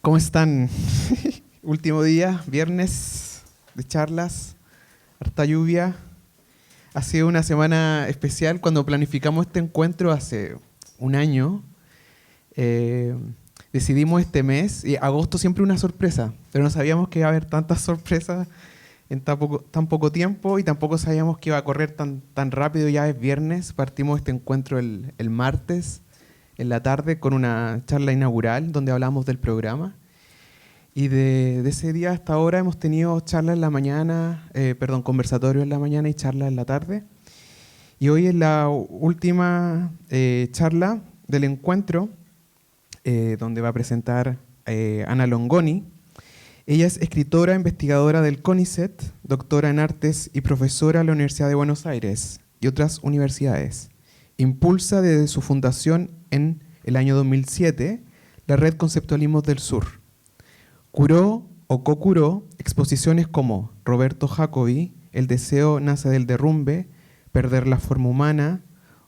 ¿Cómo están? Último día, viernes de charlas, harta lluvia. Ha sido una semana especial. Cuando planificamos este encuentro hace un año, decidimos este mes, y agosto siempre una sorpresa, pero no sabíamos que iba a haber tantas sorpresas en tan poco tiempo y tampoco sabíamos que iba a correr tan rápido. Ya es viernes, partimos este encuentro el martes en la tarde con una charla inaugural donde hablamos del programa. Y de ese día hasta ahora hemos tenido charlas en la mañana, conversatorios en la mañana y charlas en la tarde. Y hoy es la última charla del encuentro, donde va a presentar Ana Longoni. Ella es escritora, investigadora del CONICET, doctora en artes y profesora en la Universidad de Buenos Aires y otras universidades. Impulsa desde su fundación en el año 2007 la Red Conceptualismos del Sur. Curó o co-curó exposiciones como Roberto Jacobi, El deseo nace del derrumbe, Perder la forma humana,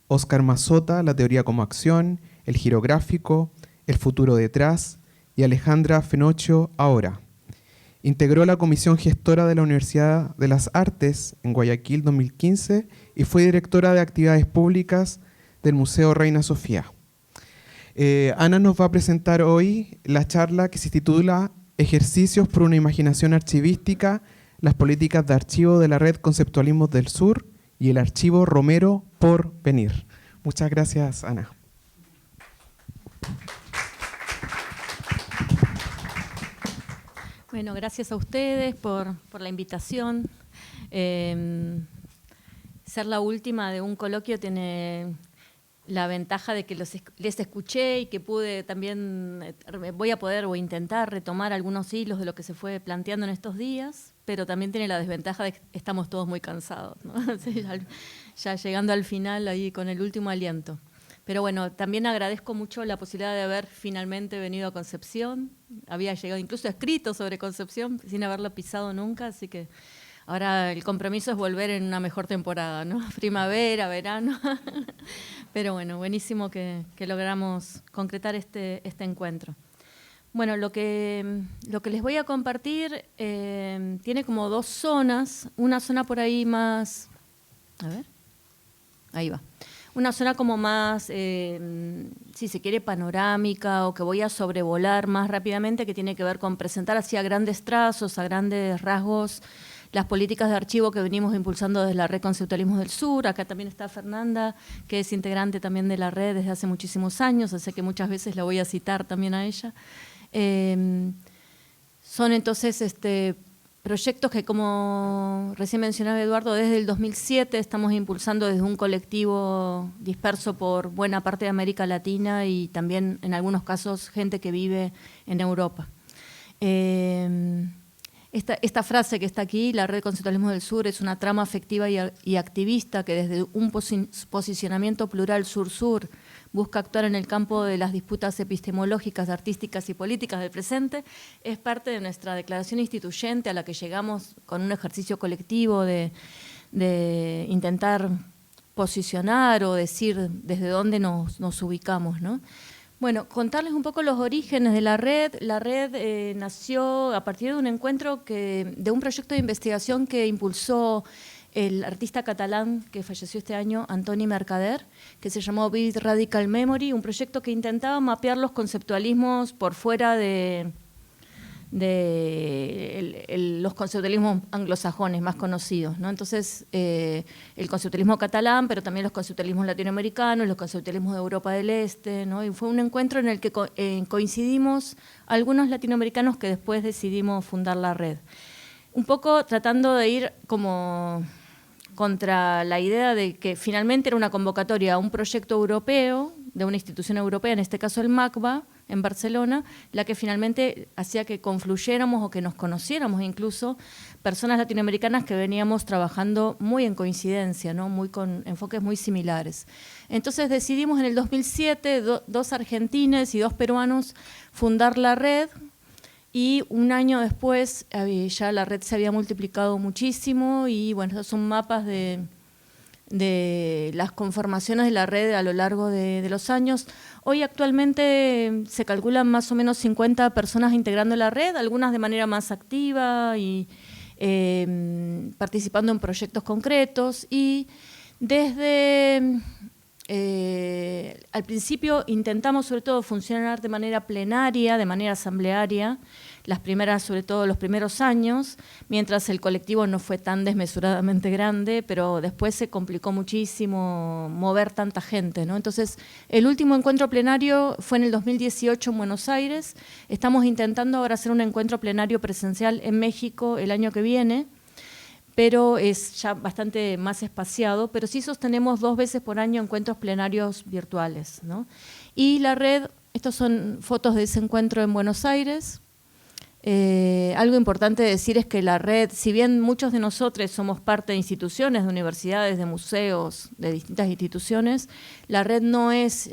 Óscar Mazota, La teoría como acción, El girográfico, El futuro detrás y Alejandra Fenocho, Ahora. Integró la comisión gestora de la Universidad de las Artes en Guayaquil 2015 y fue directora de actividades públicas del Museo Reina Sofía. Ana nos va a presentar hoy la charla que se titula Ejercicios por una imaginación archivística, las políticas de archivo de la Red Conceptualismos del Sur y el archivo Romero por venir. Muchas gracias, Ana. Bueno, gracias a ustedes por la invitación. Ser la última de un coloquio tiene la ventaja de que les escuché y que pude también, voy a poder o intentar retomar algunos hilos de lo que se fue planteando en estos días, pero también tiene la desventaja de que estamos todos muy cansados, ¿no? Ya llegando al final ahí con el último aliento. Pero bueno, también agradezco mucho la posibilidad de haber finalmente venido a Concepción. Había llegado incluso escrito sobre Concepción sin haberlo pisado nunca, así que ahora el compromiso es volver en una mejor temporada, ¿no? Primavera, verano. Pero bueno, buenísimo que logramos concretar este encuentro. Bueno, lo que les voy a compartir tiene como dos zonas. Una zona por ahí más... A ver, ahí va. Una zona como más, si se quiere, panorámica o que voy a sobrevolar más rápidamente, que tiene que ver con presentar así a grandes trazos, a grandes rasgos, las políticas de archivo que venimos impulsando desde la Red Conceptualismos del Sur. Acá también está Fernanda, que es integrante también de la red desde hace muchísimos años, así que muchas veces la voy a citar también a ella. Son entonces proyectos que, como recién mencionaba Eduardo, desde el 2007 estamos impulsando desde un colectivo disperso por buena parte de América Latina y también en algunos casos gente que vive en Europa. Esta frase que está aquí, la Red Conceptualismos del Sur, es una trama afectiva y activista que desde un posicionamiento plural sur-sur busca actuar en el campo de las disputas epistemológicas, artísticas y políticas del presente. Es parte de nuestra declaración instituyente a la que llegamos con un ejercicio colectivo de intentar posicionar o decir desde dónde nos ubicamos, ¿no? Bueno, contarles un poco los orígenes de la red. La red nació a partir de un encuentro de un proyecto de investigación que impulsó el artista catalán que falleció este año, Antoni Mercader, que se llamó Vivid Radical Memory, un proyecto que intentaba mapear los conceptualismos por fuera de los conceptualismos anglosajones más conocidos, ¿no? Entonces, el conceptualismo catalán, pero también los conceptualismos latinoamericanos, los conceptualismos de Europa del Este, ¿no? Y fue un encuentro en el que coincidimos algunos latinoamericanos que después decidimos fundar la red. Un poco tratando de ir como contra la idea de que finalmente era una convocatoria a un proyecto europeo, de una institución europea, en este caso el MACBA, en Barcelona, la que finalmente hacía que confluyéramos o que nos conociéramos incluso personas latinoamericanas que veníamos trabajando muy en coincidencia, ¿no? Muy con enfoques muy similares. Entonces decidimos en el 2007, dos argentines y dos peruanos, fundar la red. Y un año después ya la red se había multiplicado muchísimo y bueno, esos son mapas de de las conformaciones de la red a lo largo de los años. Hoy actualmente se calculan más o menos 50 personas integrando la red, algunas de manera más activa y participando en proyectos concretos, y desde al principio intentamos sobre todo funcionar de manera plenaria, de manera asamblearia, sobre todo los primeros años, mientras el colectivo no fue tan desmesuradamente grande, pero después se complicó muchísimo mover tanta gente, ¿no? Entonces, el último encuentro plenario fue en el 2018 en Buenos Aires. Estamos intentando ahora hacer un encuentro plenario presencial en México el año que viene, pero es ya bastante más espaciado, pero sí sostenemos 2 veces por año encuentros plenarios virtuales, ¿no? Y la red, estas son fotos de ese encuentro en Buenos Aires. Algo importante decir es que la red, si bien muchos de nosotros somos parte de instituciones, de universidades, de museos, de distintas instituciones, la red no es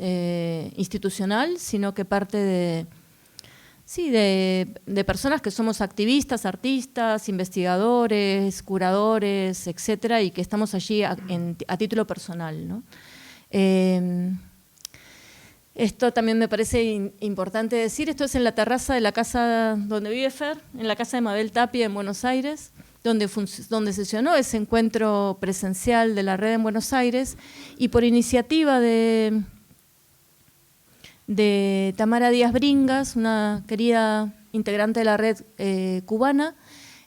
institucional, sino que parte de personas que somos activistas, artistas, investigadores, curadores, etcétera, y que estamos allí a título personal, ¿no? Esto también me parece importante decir, esto es en la terraza de la casa donde vive Fer, en la casa de Mabel Tapia en Buenos Aires, donde sesionó ese encuentro presencial de la red en Buenos Aires, y por iniciativa de Tamara Díaz Bringas, una querida integrante de la red cubana.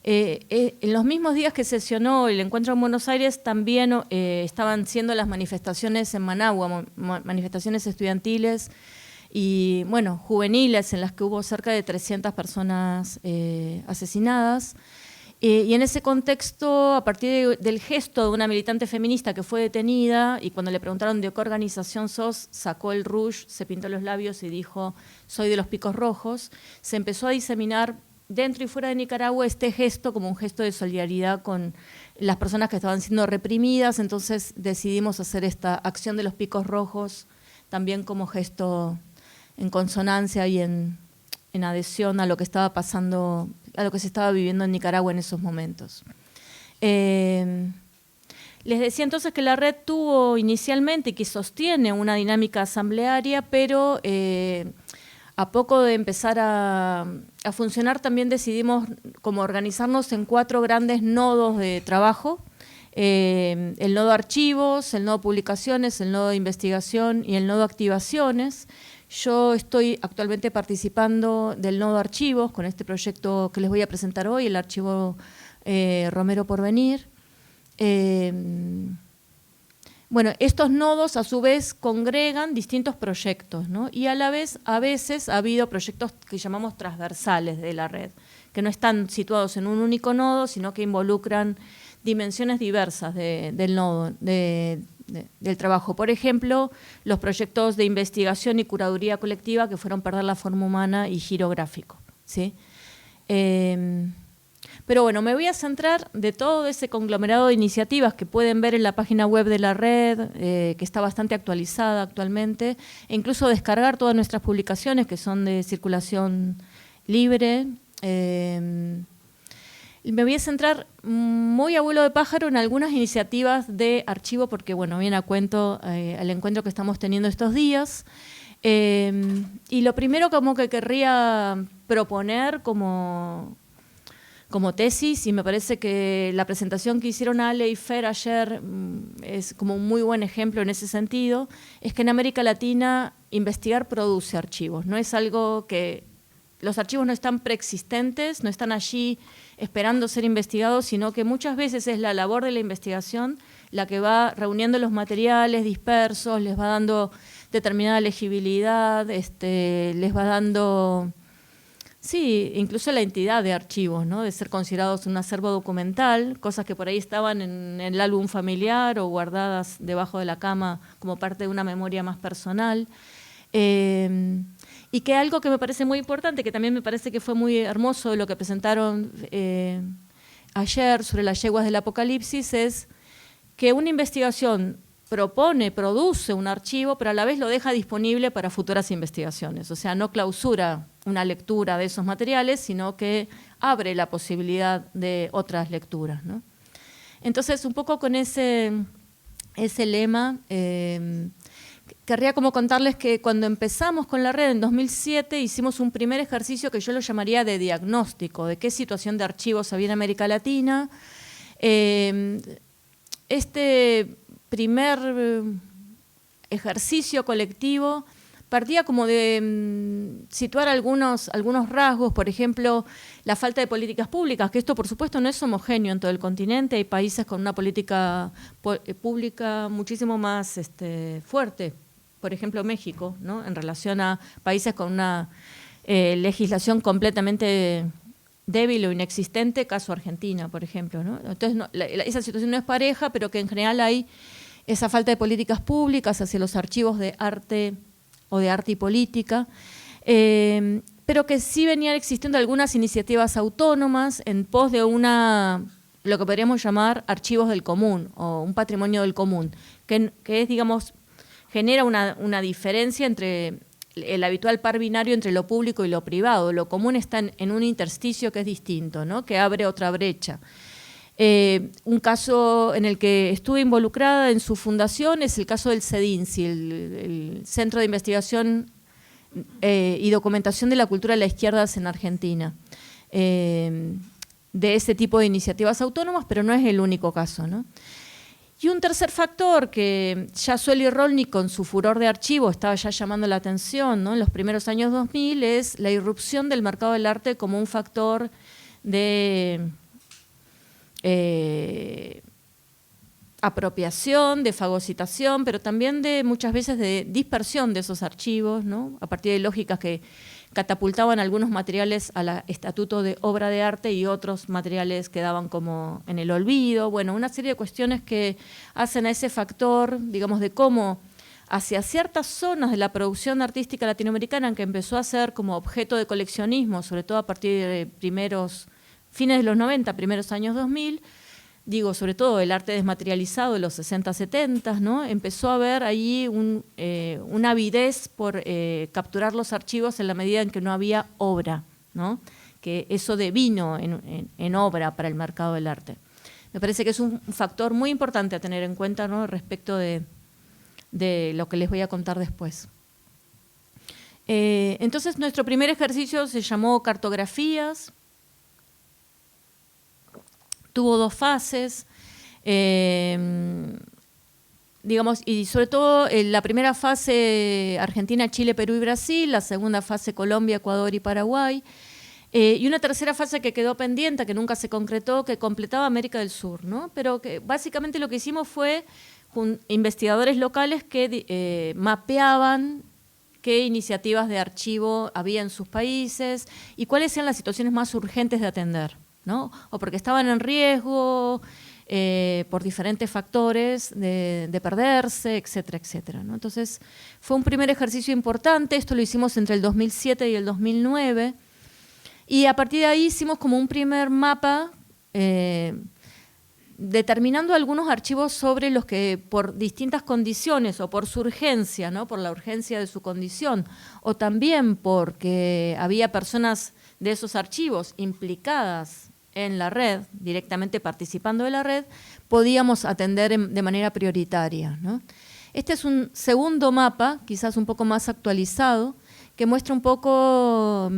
En los mismos días que sesionó el encuentro en Buenos Aires también estaban siendo las manifestaciones en Managua, manifestaciones estudiantiles y bueno, juveniles, en las que hubo cerca de 300 personas asesinadas. Y en ese contexto, a partir del gesto de una militante feminista que fue detenida, y cuando le preguntaron de qué organización sos, sacó el rouge, se pintó los labios y dijo, soy de los Picos Rojos, se empezó a diseminar dentro y fuera de Nicaragua este gesto como un gesto de solidaridad con las personas que estaban siendo reprimidas. Entonces decidimos hacer esta acción de los Picos Rojos también como gesto en consonancia y en adhesión a lo que estaba pasando, a lo que se estaba viviendo en Nicaragua en esos momentos. Les decía entonces que la red tuvo inicialmente y que sostiene una dinámica asamblearia, pero a poco de empezar a funcionar también decidimos como organizarnos en 4 grandes nodos de trabajo: el nodo archivos, el nodo publicaciones, el nodo de investigación y el nodo activaciones. Yo estoy actualmente participando del nodo archivos con este proyecto que les voy a presentar hoy, el archivo Romero Porvenir. Bueno, estos nodos a su vez congregan distintos proyectos, ¿no? Y a la vez, a veces ha habido proyectos que llamamos transversales de la red, que no están situados en un único nodo, sino que involucran dimensiones diversas del nodo, del trabajo. Por ejemplo, los proyectos de investigación y curaduría colectiva que fueron Perder la Forma Humana y Giro Gráfico, ¿sí? Pero bueno, me voy a centrar de todo ese conglomerado de iniciativas que pueden ver en la página web de la red, que está bastante actualizada actualmente, e incluso descargar todas nuestras publicaciones que son de circulación libre. Me voy a centrar muy a vuelo de pájaro en algunas iniciativas de archivo porque, bueno, viene a cuento al encuentro que estamos teniendo estos días. Y lo primero como que querría proponer como tesis, y me parece que la presentación que hicieron Ale y Fer ayer es como un muy buen ejemplo en ese sentido, es que en América Latina investigar produce archivos. No es algo que… Los archivos no están preexistentes, no están allí esperando ser investigados, sino que muchas veces es la labor de la investigación la que va reuniendo los materiales dispersos, les va dando determinada legibilidad, les va dando… Sí, incluso la entidad de archivos, ¿no? De ser considerados un acervo documental, cosas que por ahí estaban en el álbum familiar o guardadas debajo de la cama como parte de una memoria más personal. Y que algo que me parece muy importante, que también me parece que fue muy hermoso de lo que presentaron ayer sobre las yeguas del apocalipsis, es que una investigación produce un archivo, pero a la vez lo deja disponible para futuras investigaciones. O sea, no clausura una lectura de esos materiales, sino que abre la posibilidad de otras lecturas, ¿no? Entonces, un poco con ese ese lema. Querría como contarles que cuando empezamos con la red en 2007 hicimos un primer ejercicio que yo lo llamaría de diagnóstico, de qué situación de archivos había en América Latina. Este primer ejercicio colectivo partía como de situar algunos rasgos, por ejemplo, la falta de políticas públicas, que esto por supuesto no es homogéneo en todo el continente, hay países con una política pública muchísimo más fuerte, por ejemplo México, ¿no? En relación a países con una legislación completamente débil o inexistente, caso Argentina, por ejemplo, ¿no? Entonces esa situación no es pareja, pero que en general hay esa falta de políticas públicas hacia los archivos de arte o de arte y política, pero que sí venían existiendo algunas iniciativas autónomas en pos de lo que podríamos llamar archivos del común o un patrimonio del común, que es, digamos, genera una diferencia entre el habitual par binario entre lo público y lo privado. Lo común está en un intersticio que es distinto, ¿no? Que abre otra brecha. Un caso en el que estuve involucrada en su fundación es el caso del CEDINCI, el Centro de Investigación y Documentación de la Cultura de las Izquierdas en Argentina. De ese tipo de iniciativas autónomas, pero no es el único caso, ¿no? Y un tercer factor que ya Sueli Rolnik con su furor de archivo estaba ya llamando la atención, ¿no? En los primeros años 2000 es la irrupción del mercado del arte como un factor de apropiación, de fagocitación, pero también de muchas veces de dispersión de esos archivos, ¿no? A partir de lógicas que catapultaban algunos materiales al estatuto de obra de arte y otros materiales quedaban como en el olvido. Bueno, una serie de cuestiones que hacen a ese factor, digamos, de cómo hacia ciertas zonas de la producción artística latinoamericana que empezó a ser como objeto de coleccionismo, sobre todo a partir de fines de los 90, primeros años 2000, digo, sobre todo el arte desmaterializado de los 60, 70, ¿no? Empezó a haber allí una avidez por capturar los archivos en la medida en que no había obra, ¿no? Que eso devino en obra para el mercado del arte. Me parece que es un factor muy importante a tener en cuenta, ¿no? Respecto de lo que les voy a contar después. Entonces, nuestro primer ejercicio se llamó Cartografías. Tuvo 2 fases, digamos, y sobre todo la primera fase Argentina, Chile, Perú y Brasil, la segunda fase Colombia, Ecuador y Paraguay, y una tercera fase que quedó pendiente, que nunca se concretó, que completaba América del Sur, ¿no? Pero que básicamente lo que hicimos fue investigadores locales que mapeaban qué iniciativas de archivo había en sus países y cuáles eran las situaciones más urgentes de atender, ¿no? O porque estaban en riesgo por diferentes factores de perderse, etcétera, etcétera, ¿no? Entonces, fue un primer ejercicio importante, esto lo hicimos entre el 2007 y el 2009, y a partir de ahí hicimos como un primer mapa determinando algunos archivos sobre los que por distintas condiciones o por su urgencia, ¿no? Por la urgencia de su condición, o también porque había personas de esos archivos implicadas en la red, directamente participando de la red, podíamos atender de manera prioritaria, ¿no? Este es un segundo mapa, quizás un poco más actualizado, que muestra un poco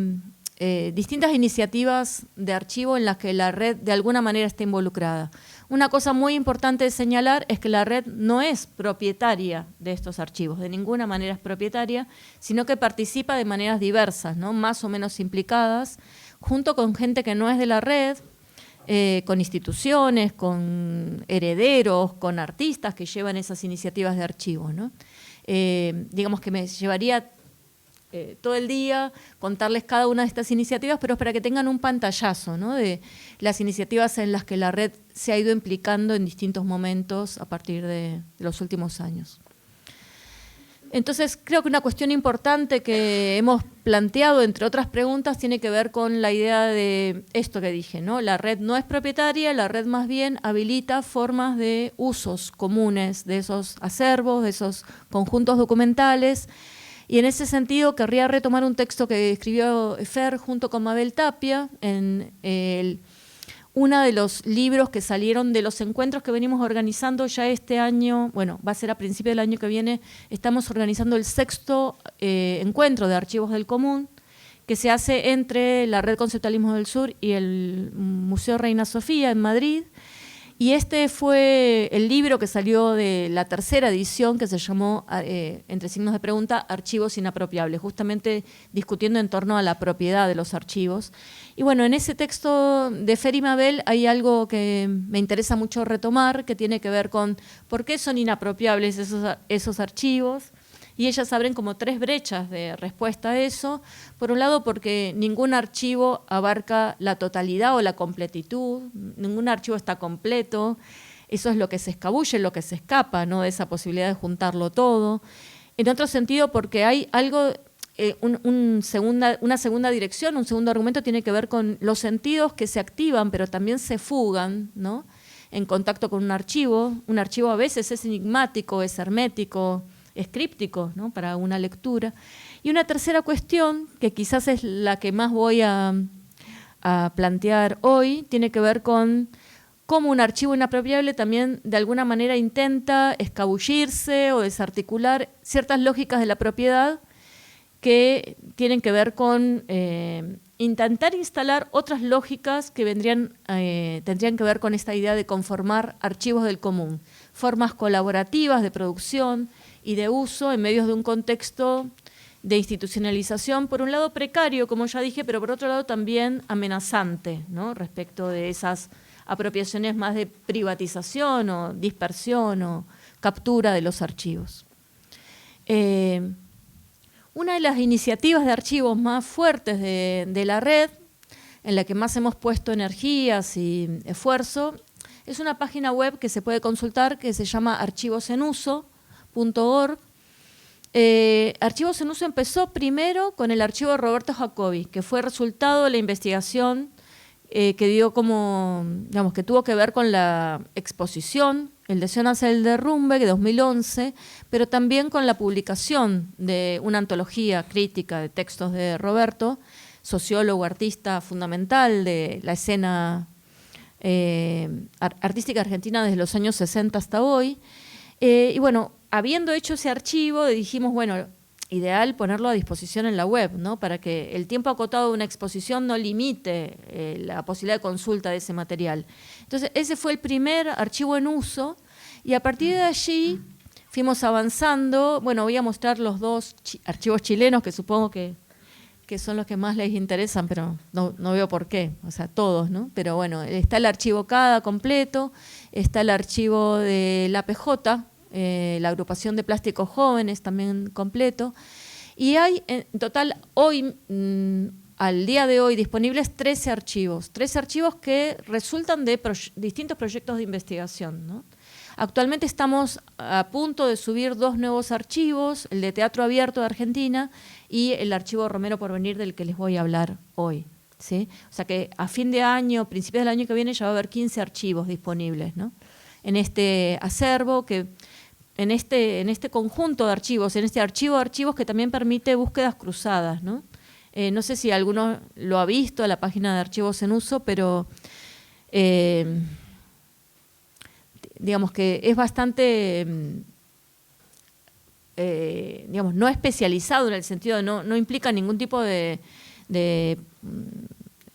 distintas iniciativas de archivo en las que la red de alguna manera está involucrada. Una cosa muy importante de señalar es que la red no es propietaria de estos archivos, de ninguna manera es propietaria, sino que participa de maneras diversas, ¿no? Más o menos implicadas, junto con gente que no es de la red, con instituciones, con herederos, con artistas que llevan esas iniciativas de archivo, ¿no? Digamos que me llevaría todo el día contarles cada una de estas iniciativas, pero es para que tengan un pantallazo, ¿no? De las iniciativas en las que la red se ha ido implicando en distintos momentos a partir de los últimos años. Entonces, creo que una cuestión importante que hemos planteado, entre otras preguntas, tiene que ver con la idea de esto que dije, ¿no? La red no es propietaria, la red más bien habilita formas de usos comunes de esos acervos, de esos conjuntos documentales. Y en ese sentido querría retomar un texto que escribió Fer junto con Mabel Tapia en uno de los libros que salieron de los encuentros que venimos organizando ya este año, bueno, va a ser a principios del año que viene, estamos organizando el 6º encuentro de Archivos del Común, que se hace entre la Red Conceptualismo del Sur y el Museo Reina Sofía en Madrid. Y este fue el libro que salió de la 3ª edición, que se llamó, entre signos de pregunta, Archivos Inapropiables, justamente discutiendo en torno a la propiedad de los archivos. Y bueno, en ese texto de Fer y Mabel hay algo que me interesa mucho retomar, que tiene que ver con por qué son inapropiables esos archivos. Y ellas abren como 3 brechas de respuesta a eso. Por un lado, porque ningún archivo abarca la totalidad o la completitud, ningún archivo está completo, eso es lo que se escabulle, lo que se escapa, ¿no?, de esa posibilidad de juntarlo todo. En otro sentido, porque hay algo, una segunda dirección, un segundo argumento tiene que ver con los sentidos que se activan, pero también se fugan, ¿no?, en contacto con un archivo. Un archivo a veces es enigmático, es hermético, es críptico, ¿no?, para una lectura. Y una tercera cuestión, que quizás es la que más voy a plantear hoy, tiene que ver con cómo un archivo inapropiable también de alguna manera intenta escabullirse o desarticular ciertas lógicas de la propiedad que tienen que ver con intentar instalar otras lógicas que tendrían que ver con esta idea de conformar archivos del común, formas colaborativas de producción y de uso en medios de un contexto de institucionalización, por un lado precario, como ya dije, pero por otro lado también amenazante, ¿no?, respecto de esas apropiaciones más de privatización o dispersión o captura de los archivos. Una de las iniciativas de archivos más fuertes de la red, en la que más hemos puesto energías y esfuerzo, es una página web que se puede consultar que se llama archivosenuso.org. Archivos en Uso empezó primero con el archivo de Roberto Jacobi, que fue resultado de la investigación que dio como, digamos, que tuvo que ver con la exposición, el deseo hacia el derrumbe, de 2011, pero también con la publicación de una antología crítica de textos de Roberto, sociólogo, artista fundamental de la escena artística argentina desde los años 60 hasta hoy. Y bueno, habiendo hecho ese archivo, dijimos, bueno, ideal ponerlo a disposición en la web, ¿no?, para que el tiempo acotado de una exposición no limite la posibilidad de consulta de ese material. Entonces, ese fue el primer archivo en uso, y a partir de allí fuimos avanzando. Bueno, voy a mostrar los 2 archivos chilenos, que supongo que son los que más les interesan, pero no veo por qué, o sea, todos, ¿no? Pero bueno, está el archivo CADA completo, está el archivo de la PJ, la agrupación de plásticos jóvenes también completo, y hay en total hoy, al día de hoy, disponibles 13 archivos que resultan de distintos proyectos de investigación, ¿no? Actualmente estamos a punto de subir 2 nuevos archivos, el de Teatro Abierto de Argentina y el archivo Romero Porvenir, del que les voy a hablar hoy, ¿sí? O sea que a fin de año, principios del año que viene, ya va a haber 15 archivos disponibles, ¿no?, en este acervo, en este conjunto de archivos, en este archivo de archivos que también permite búsquedas cruzadas, ¿no? No sé si alguno lo ha visto, a la página de Archivos en Uso, pero digamos que es bastante, digamos, no especializado, en el sentido de no implica ningún tipo de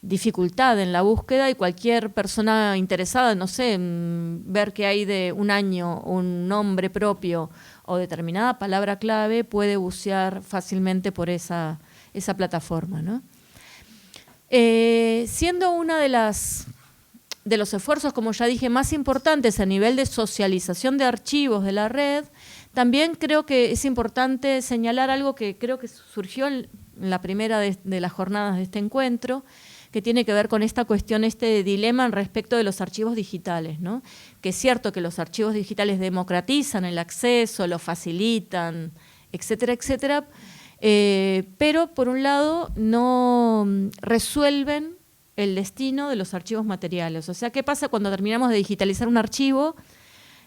dificultad en la búsqueda, y cualquier persona interesada, no sé, en ver que hay de un año un nombre propio o determinada palabra clave, puede bucear fácilmente por esa plataforma, ¿no? Siendo una de los esfuerzos, como ya dije, más importantes a nivel de socialización de archivos de la red, también creo que es importante señalar algo que creo que surgió en la primera de las jornadas de este encuentro, que tiene que ver con esta cuestión, este dilema respecto de los archivos digitales, ¿no? Que es cierto que los archivos digitales democratizan el acceso, lo facilitan, etcétera, etcétera, pero por un lado no resuelven el destino de los archivos materiales. O sea, ¿qué pasa cuando terminamos de digitalizar un archivo?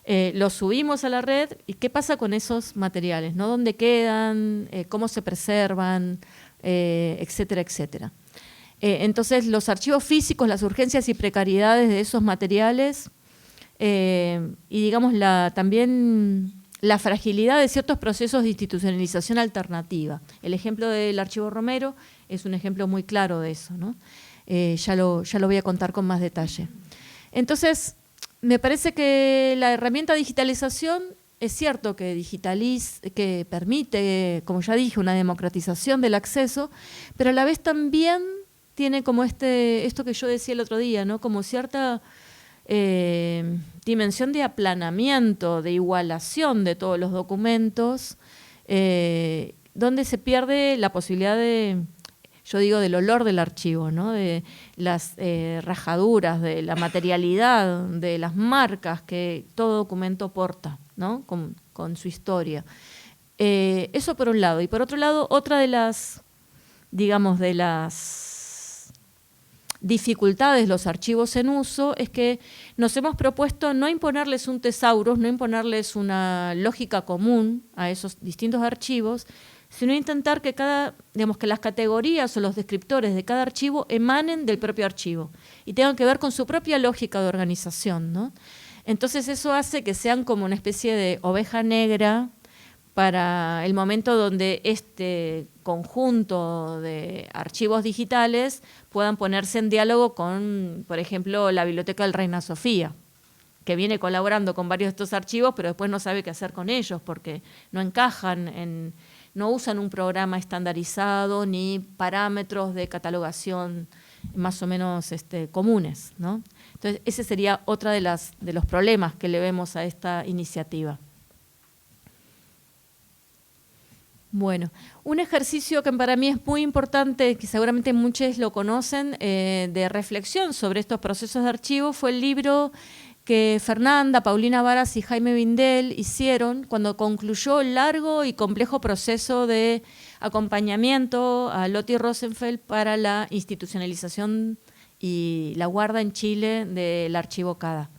Lo subimos a la red, ¿y qué pasa con esos materiales, ¿no? ¿Dónde quedan? ¿Cómo se preservan? Etcétera, etcétera. Entonces, los archivos físicos, las urgencias y precariedades de esos materiales y, digamos, también la fragilidad de ciertos procesos de institucionalización alternativa. El ejemplo del Archivo Romero es un ejemplo muy claro de eso, ¿no? Ya lo voy a contar con más detalle. Entonces, me parece que la herramienta digitalización es cierto que que permite, como ya dije, una democratización del acceso, pero a la vez también tiene como esto que yo decía el otro día, ¿no? Como cierta dimensión de aplanamiento, de igualación de todos los documentos, donde se pierde la posibilidad yo digo, del olor del archivo, ¿no? De las rajaduras, de la materialidad, de las marcas que todo documento porta, ¿no? Con su historia. Eso por un lado. Y por otro lado, otra de las, digamos, de las dificultades de los archivos en uso es que nos hemos propuesto no imponerles un tesaurus, no imponerles una lógica común a esos distintos archivos, sino intentar que que las categorías o los descriptores de cada archivo emanen del propio archivo y tengan que ver con su propia lógica de organización, ¿no? Entonces eso hace que sean como una especie de oveja negra para el momento donde este conjunto de archivos digitales puedan ponerse en diálogo con, por ejemplo, la Biblioteca del Reina Sofía, que viene colaborando con varios de estos archivos, pero después no sabe qué hacer con ellos porque no encajan, no usan un programa estandarizado ni parámetros de catalogación más o menos comunes, ¿no? Entonces, ese sería otra de los problemas que le vemos a esta iniciativa. Bueno, un ejercicio que para mí es muy importante, que seguramente muchos lo conocen, de reflexión sobre estos procesos de archivo, fue el libro que Fernanda, Paulina Varas y Jaime Vindel hicieron cuando concluyó el largo y complejo proceso de acompañamiento a Lotti Rosenfeld para la institucionalización y la guarda en Chile del archivo CADA.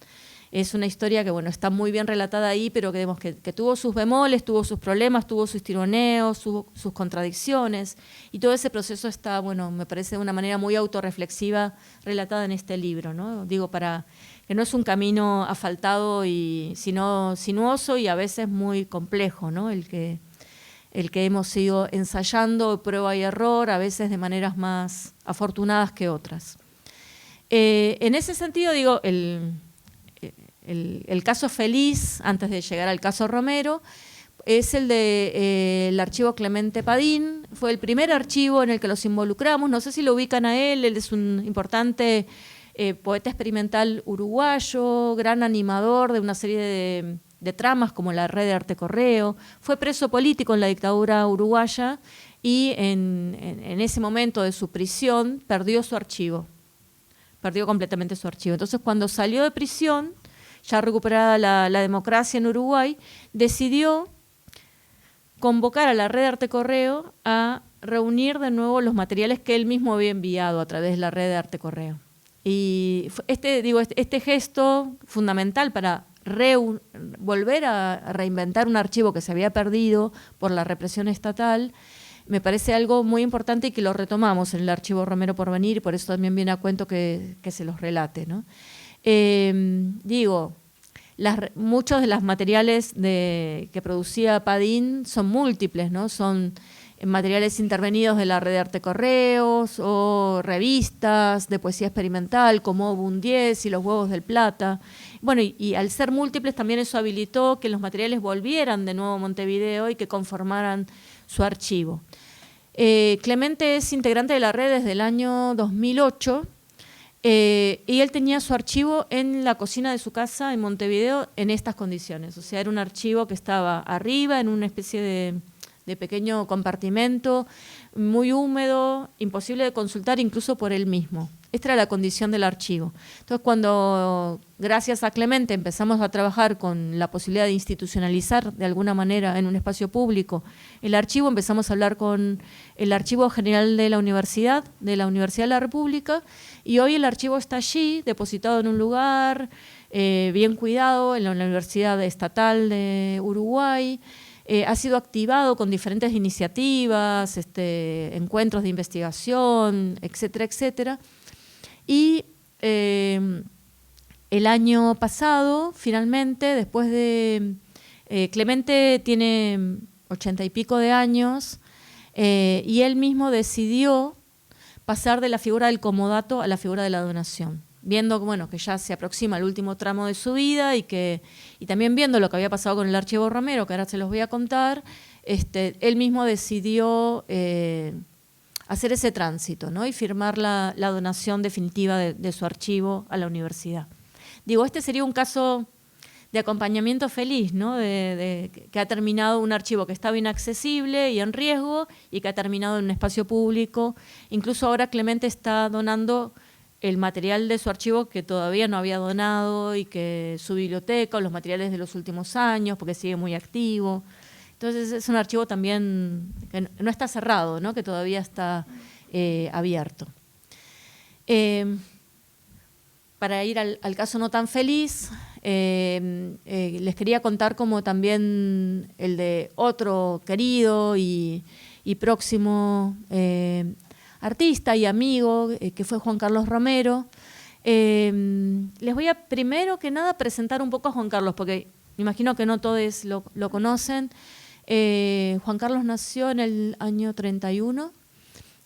Es una historia que, bueno, está muy bien relatada ahí, pero que tuvo sus bemoles, tuvo sus problemas, tuvo sus tironeos, sus contradicciones, y todo ese proceso está, bueno, me parece de una manera muy autorreflexiva relatada en este libro, ¿no? Digo, que no es un camino asfaltado sino sinuoso y a veces muy complejo, ¿no? El que hemos ido ensayando prueba y error, a veces de maneras más afortunadas que otras. En ese sentido, digo, el caso feliz, antes de llegar al caso Romero, es el del archivo Clemente Padín. Fue el primer archivo en el que los involucramos. No sé si lo ubican a él es un importante poeta experimental uruguayo, gran animador de una serie de tramas como la Red de Arte Correo. Fue preso político en la dictadura uruguaya y en ese momento de su prisión perdió su archivo. Perdió completamente su archivo. Entonces, cuando salió de prisión, ya recuperada la democracia en Uruguay, decidió convocar a la Red de Arte Correo a reunir de nuevo los materiales que él mismo había enviado a través de la Red de Arte Correo. Y este gesto fundamental para volver a reinventar un archivo que se había perdido por la represión estatal, me parece algo muy importante y que lo retomamos en el archivo Romero Porvenir, y por eso también viene a cuento que se los relate, ¿no? Muchos de los materiales que producía Padín son múltiples, ¿no? Son materiales intervenidos de la Red de Arte Correos o revistas de poesía experimental como Bundies y Los Huevos del Plata. Bueno, y al ser múltiples también eso habilitó que los materiales volvieran de nuevo a Montevideo y que conformaran su archivo. Clemente es integrante de la red desde el año 2008 y él tenía su archivo en la cocina de su casa en Montevideo en estas condiciones. O sea, era un archivo que estaba arriba en una especie de pequeño compartimento, muy húmedo, imposible de consultar incluso por él mismo. Esta era la condición del archivo. Entonces, cuando, gracias a Clemente, empezamos a trabajar con la posibilidad de institucionalizar de alguna manera en un espacio público el archivo, empezamos a hablar con el Archivo General de la Universidad de la República, y hoy el archivo está allí, depositado en un lugar, bien cuidado, en la Universidad Estatal de Uruguay. Ha sido activado con diferentes iniciativas, encuentros de investigación, etcétera, etcétera. Y el año pasado, finalmente, después de… Clemente tiene 80 y pico de años y él mismo decidió pasar de la figura del comodato a la figura de la donación, viendo bueno, que ya se aproxima el último tramo de su vida y también viendo lo que había pasado con el Archivo Romero, que ahora se los voy a contar, él mismo decidió hacer ese tránsito, ¿no? Y firmar la donación definitiva de su archivo a la universidad. Digo, este sería un caso de acompañamiento feliz, ¿no? Que ha terminado un archivo que estaba inaccesible y en riesgo y que ha terminado en un espacio público. Incluso ahora Clemente está donando el material de su archivo que todavía no había donado y que su biblioteca o los materiales de los últimos años, porque sigue muy activo. Entonces es un archivo también que no está cerrado, ¿no? Que todavía está abierto. Para ir al caso no tan feliz, les quería contar como también el de otro querido y próximo artista y amigo, que fue Juan Carlos Romero. Les voy a primero que nada presentar un poco a Juan Carlos, porque me imagino que no todos lo conocen. Juan Carlos nació en el año 31.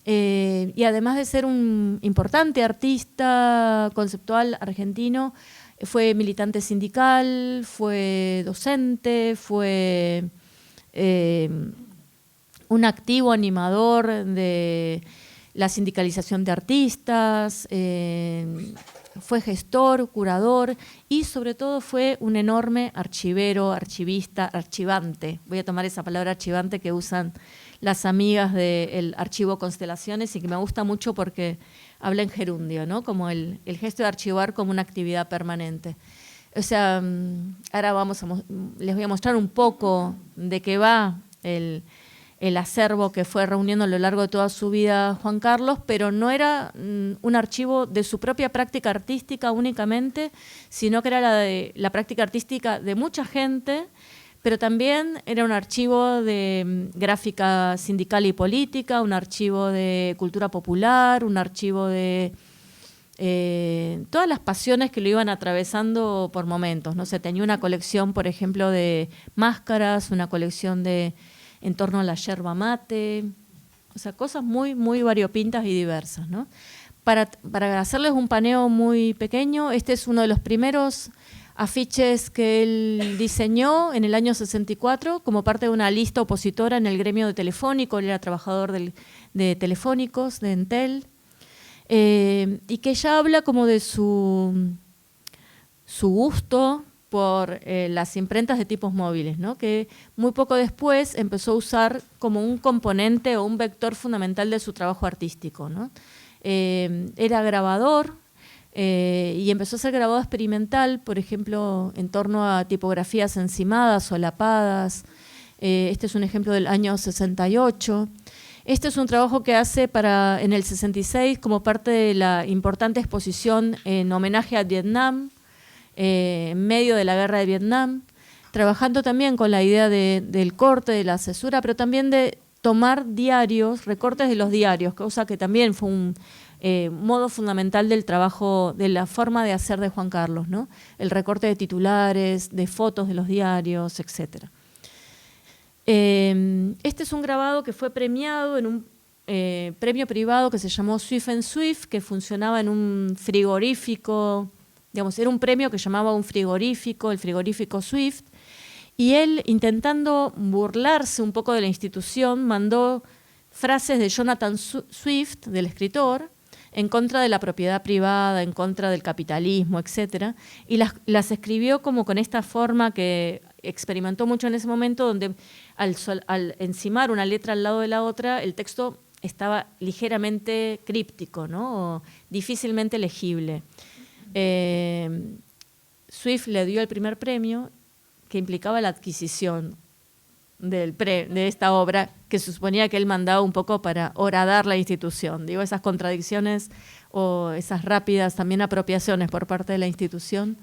Y además de ser un importante artista conceptual argentino, fue militante sindical, fue docente, fue un activo animador de la sindicalización de artistas, fue gestor, curador y sobre todo fue un enorme archivero, archivista, archivante. Voy a tomar esa palabra archivante que usan las amigas del archivo Constelaciones y que me gusta mucho porque habla en gerundio, ¿no? Como el gesto de archivar como una actividad permanente. O sea, ahora les voy a mostrar un poco de qué va el acervo que fue reuniendo a lo largo de toda su vida Juan Carlos, pero no era un archivo de su propia práctica artística únicamente, sino que era la práctica artística de mucha gente, pero también era un archivo de gráfica sindical y política, un archivo de cultura popular, un archivo de todas las pasiones que lo iban atravesando por momentos, ¿no? Se tenía una colección, por ejemplo, de máscaras, una colección en torno a la yerba mate, o sea, cosas muy, muy variopintas y diversas, ¿no? Para hacerles un paneo muy pequeño, este es uno de los primeros afiches que él diseñó en el año 64 como parte de una lista opositora en el gremio de Telefónico. Él era trabajador de Telefónicos, de Entel, y que ya habla como de su gusto por las imprentas de tipos móviles, ¿no? Que muy poco después empezó a usar como un componente o un vector fundamental de su trabajo artístico, ¿no? Era grabador, y empezó a ser grabado experimental, por ejemplo, en torno a tipografías encimadas, solapadas. Este es un ejemplo del año 68. Este es un trabajo que hace en el 66 como parte de la importante exposición en homenaje a Vietnam, en medio de la guerra de Vietnam, trabajando también con la idea del corte, de la cesura, pero también de tomar diarios, recortes de los diarios, cosa que también fue un modo fundamental del trabajo, de la forma de hacer de Juan Carlos, ¿no? El recorte de titulares, de fotos de los diarios, etc. Este es un grabado que fue premiado en un premio privado que se llamó Swift & Swift, que funcionaba en un frigorífico, digamos, era un premio que llamaba un frigorífico, el frigorífico Swift, y él, intentando burlarse un poco de la institución, mandó frases de Jonathan Swift, del escritor, en contra de la propiedad privada, en contra del capitalismo, etcétera, y las escribió como con esta forma que experimentó mucho en ese momento, donde al encimar una letra al lado de la otra, el texto estaba ligeramente críptico, ¿no? O difícilmente legible. Swift le dio el primer premio, que implicaba la adquisición de esta obra, que se suponía que él mandaba un poco para horadar la institución. Digo, esas contradicciones o esas rápidas también apropiaciones por parte de la institución.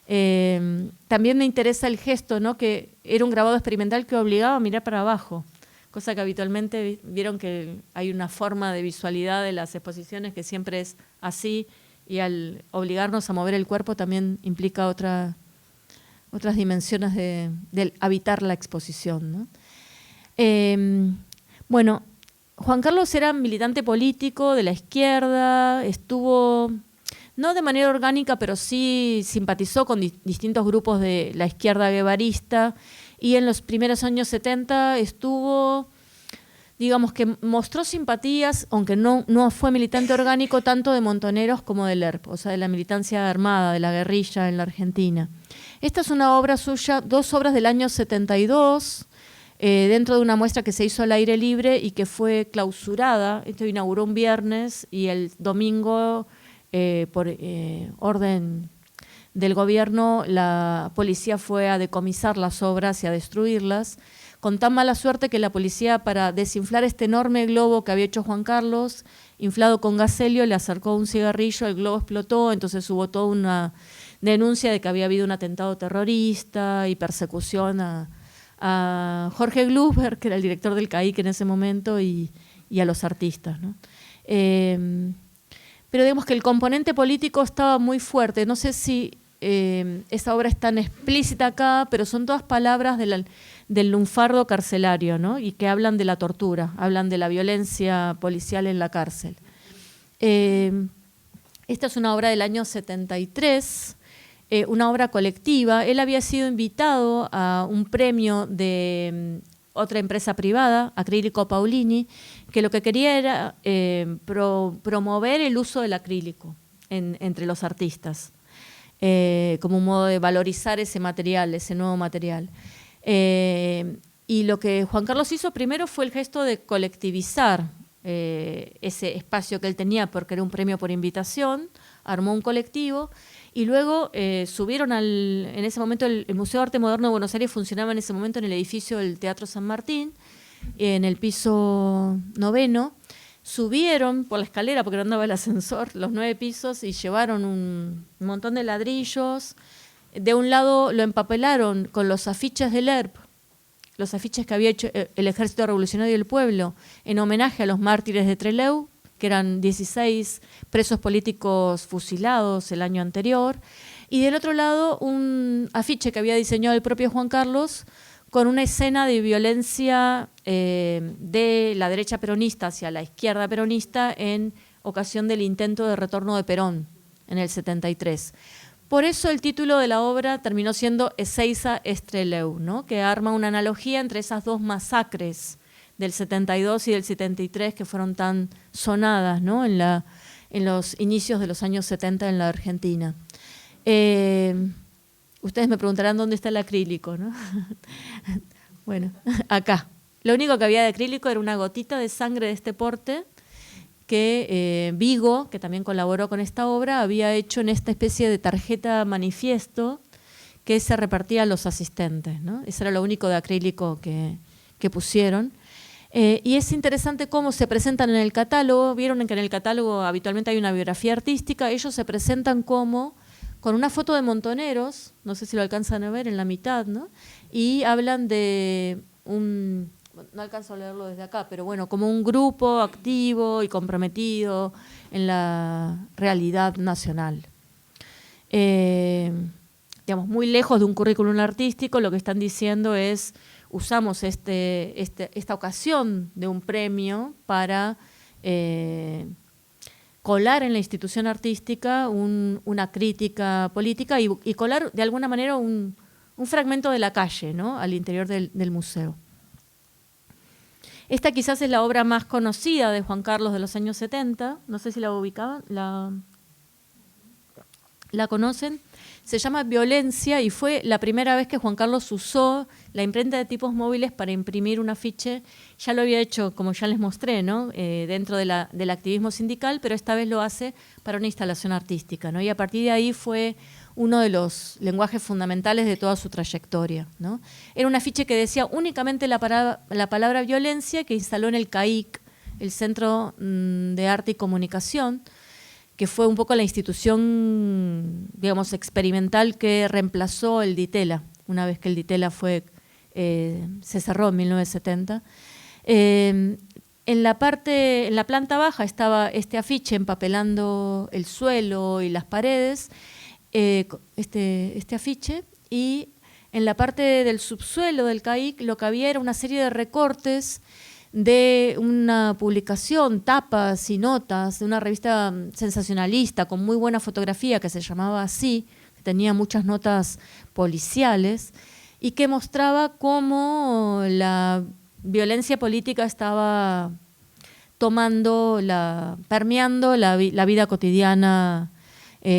También me interesa el gesto, ¿no? Que era un grabado experimental que obligaba a mirar para abajo, cosa que habitualmente vieron que hay una forma de visualidad de las exposiciones que siempre es así, y al obligarnos a mover el cuerpo también implica otras dimensiones del habitar la exposición, ¿no? Bueno, Juan Carlos era militante político de la izquierda, estuvo, no de manera orgánica, pero sí simpatizó con distintos grupos de la izquierda guevarista, y en los primeros años 70 estuvo, digamos que mostró simpatías, aunque no fue militante orgánico, tanto de Montoneros como del ERP, o sea, de la militancia armada, de la guerrilla en la Argentina. Esta es una obra suya, 2 obras del año 72, dentro de una muestra que se hizo al aire libre y que fue clausurada. Esto inauguró un viernes y el domingo, por orden del gobierno, la policía fue a decomisar las obras y a destruirlas, con tan mala suerte que la policía, para desinflar este enorme globo que había hecho Juan Carlos, inflado con gas helio, le acercó un cigarrillo, el globo explotó, entonces hubo toda una denuncia de que había habido un atentado terrorista y persecución a Jorge Glusberg, que era el director del CAIC en ese momento, y a los artistas, ¿no? Pero digamos que el componente político estaba muy fuerte. No sé si esa obra es tan explícita acá, pero son todas palabras del lunfardo carcelario, ¿no? Y que hablan de la tortura, hablan de la violencia policial en la cárcel. Esta es una obra del año 73, una obra colectiva. Él había sido invitado a un premio de otra empresa privada, Acrílico Paulini, que lo que quería era promover el uso del acrílico entre los artistas, como un modo de valorizar ese material, ese nuevo material. Y lo que Juan Carlos hizo primero fue el gesto de colectivizar ese espacio que él tenía, porque era un premio por invitación, armó un colectivo, y luego subieron en ese momento el Museo de Arte Moderno de Buenos Aires funcionaba en ese momento en el edificio del Teatro San Martín, en el piso 9º, subieron por la escalera, porque no andaba el ascensor, los 9 pisos, y llevaron un montón de ladrillos. De un lado lo empapelaron con los afiches del ERP, los afiches que había hecho el Ejército Revolucionario del Pueblo en homenaje a los mártires de Trelew, que eran 16 presos políticos fusilados el año anterior, y del otro lado un afiche que había diseñado el propio Juan Carlos con una escena de violencia de la derecha peronista hacia la izquierda peronista en ocasión del intento de retorno de Perón en el 73. Por eso el título de la obra terminó siendo Ezeiza Trelew, ¿no? Que arma una analogía entre esas dos masacres del 72 y del 73 que fueron tan sonadas, ¿no? en los inicios de los años 70 en la Argentina. Ustedes me preguntarán dónde está el acrílico, ¿no? Bueno, acá. Lo único que había de acrílico era una gotita de sangre de este porte que Vigo, que también colaboró con esta obra, había hecho en esta especie de tarjeta manifiesto que se repartía a los asistentes, ¿no? Eso era lo único de acrílico que pusieron. Y es interesante cómo se presentan en el catálogo. Vieron que en el catálogo habitualmente hay una biografía artística. Ellos se presentan como con una foto de Montoneros, no sé si lo alcanzan a ver en la mitad, ¿no? Y hablan de no alcanzo a leerlo desde acá, pero bueno, como un grupo activo y comprometido en la realidad nacional. Digamos, muy lejos de un currículum artístico, lo que están diciendo es: usamos esta ocasión de un premio para colar en la institución artística una crítica política y colar de alguna manera un fragmento de la calle, ¿no? Al interior del museo. Esta quizás es la obra más conocida de Juan Carlos de los años 70, no sé si la ubicaban, ¿la conocen? Se llama Violencia y fue la primera vez que Juan Carlos usó la imprenta de tipos móviles para imprimir un afiche. Ya lo había hecho, como ya les mostré, ¿no? Dentro del activismo sindical, pero esta vez lo hace para una instalación artística, ¿no? Y a partir de ahí fue uno de los lenguajes fundamentales de toda su trayectoria, ¿no? Era un afiche que decía únicamente la palabra violencia, que instaló en el CAIC, el Centro de Arte y Comunicación, que fue un poco la institución, digamos, experimental que reemplazó el Ditela, una vez que el Ditela se cerró en 1970. En la planta baja estaba este afiche empapelando el suelo y las paredes, este afiche, y en la parte del subsuelo del CAIC lo que había era una serie de recortes de una publicación, tapas y notas de una revista sensacionalista con muy buena fotografía que se llamaba Así, que tenía muchas notas policiales y que mostraba cómo la violencia política estaba permeando la vida cotidiana,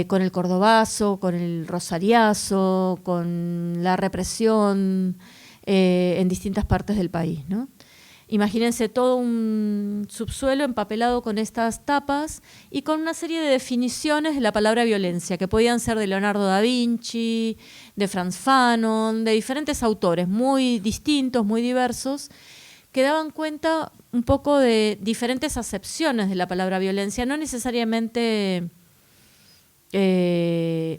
con el cordobazo, con el rosariazo, con la represión en distintas partes del país, ¿no? Imagínense todo un subsuelo empapelado con estas tapas y con una serie de definiciones de la palabra violencia, que podían ser de Leonardo da Vinci, de Frantz Fanon, de diferentes autores muy distintos, muy diversos, que daban cuenta un poco de diferentes acepciones de la palabra violencia, no necesariamente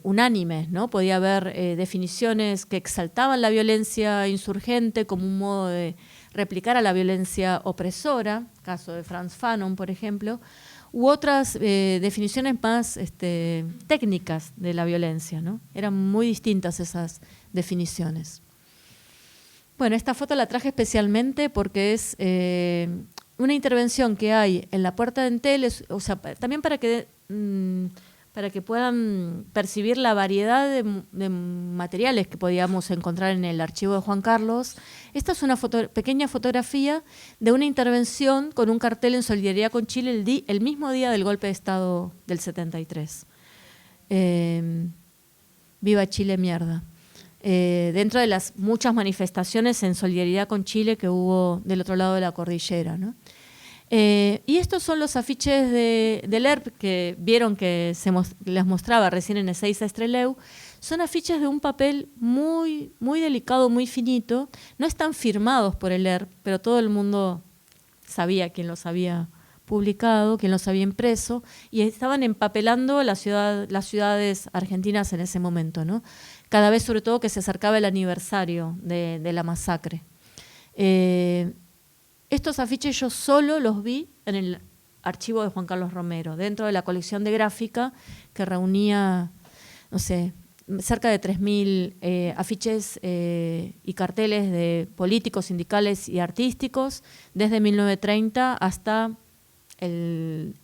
unánimes, ¿no? Podía haber definiciones que exaltaban la violencia insurgente como un modo de replicar a la violencia opresora, caso de Frantz Fanon, por ejemplo, u otras definiciones más técnicas de la violencia, ¿no? Eran muy distintas esas definiciones. Bueno, esta foto la traje especialmente porque es una intervención que hay en la puerta de Entel, o sea, también para que puedan percibir la variedad de materiales que podíamos encontrar en el archivo de Juan Carlos. Esta es una pequeña fotografía de una intervención con un cartel en solidaridad con Chile el mismo día del golpe de Estado del 73. Viva Chile, mierda. Dentro de las muchas manifestaciones en solidaridad con Chile que hubo del otro lado de la cordillera, ¿no? Y estos son los afiches del ERP que vieron que les mostraba recién en Ezeiza Estreleu. Son afiches de un papel muy, muy delicado, muy finito. No están firmados por el ERP, pero todo el mundo sabía quién los había publicado, quién los había impreso, y estaban empapelando las ciudades argentinas en ese momento, ¿no? Cada vez, sobre todo, que se acercaba el aniversario de la masacre. Estos afiches yo solo los vi en el archivo de Juan Carlos Romero, dentro de la colección de gráfica que reunía, no sé, cerca de 3.000 afiches y carteles de políticos, sindicales y artísticos, desde 1930 hasta el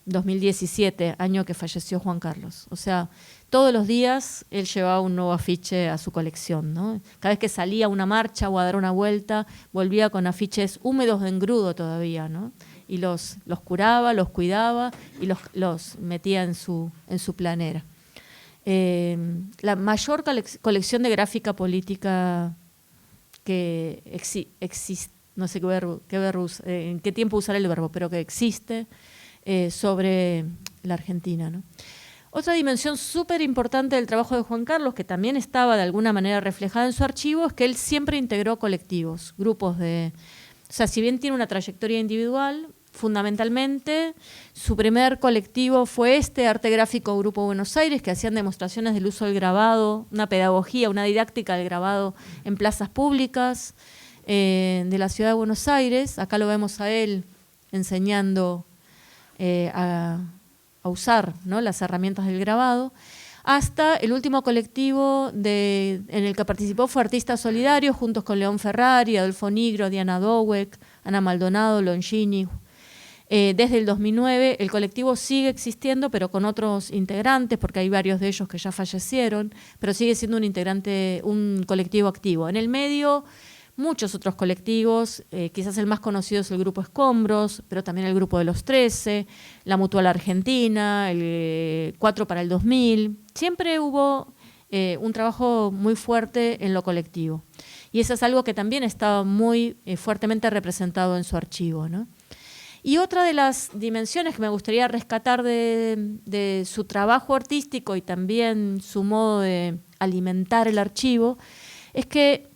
2017, año que falleció Juan Carlos. O sea, todos los días él llevaba un nuevo afiche a su colección, ¿no? Cada vez que salía a una marcha o a dar una vuelta, volvía con afiches húmedos de engrudo todavía, ¿no? Y los curaba, los cuidaba y los metía en su planera. La mayor colección de gráfica política que existe, no sé en qué tiempo usar el verbo, pero que existe sobre la Argentina, ¿no? Otra dimensión súper importante del trabajo de Juan Carlos, que también estaba de alguna manera reflejada en su archivo, es que él siempre integró colectivos, grupos o sea, si bien tiene una trayectoria individual, fundamentalmente su primer colectivo fue Arte Gráfico Grupo Buenos Aires, que hacían demostraciones del uso del grabado, una pedagogía, una didáctica del grabado en plazas públicas de la ciudad de Buenos Aires. Acá lo vemos a él enseñando a usar, ¿no?, las herramientas del grabado, hasta el último colectivo en el que participó fue Artistas Solidarios, juntos con León Ferrari, Adolfo Nigro, Diana Dowek, Ana Maldonado, Longini. Desde el 2009 el colectivo sigue existiendo, pero con otros integrantes, porque hay varios de ellos que ya fallecieron, pero sigue siendo un colectivo activo. En el medio, muchos otros colectivos, quizás el más conocido es el Grupo Escombros, pero también el Grupo de los 13, la Mutual Argentina, el 4 para el 2000. Siempre hubo un trabajo muy fuerte en lo colectivo. Y eso es algo que también estaba muy fuertemente representado en su archivo, ¿no? Y otra de las dimensiones que me gustaría rescatar de su trabajo artístico y también su modo de alimentar el archivo es que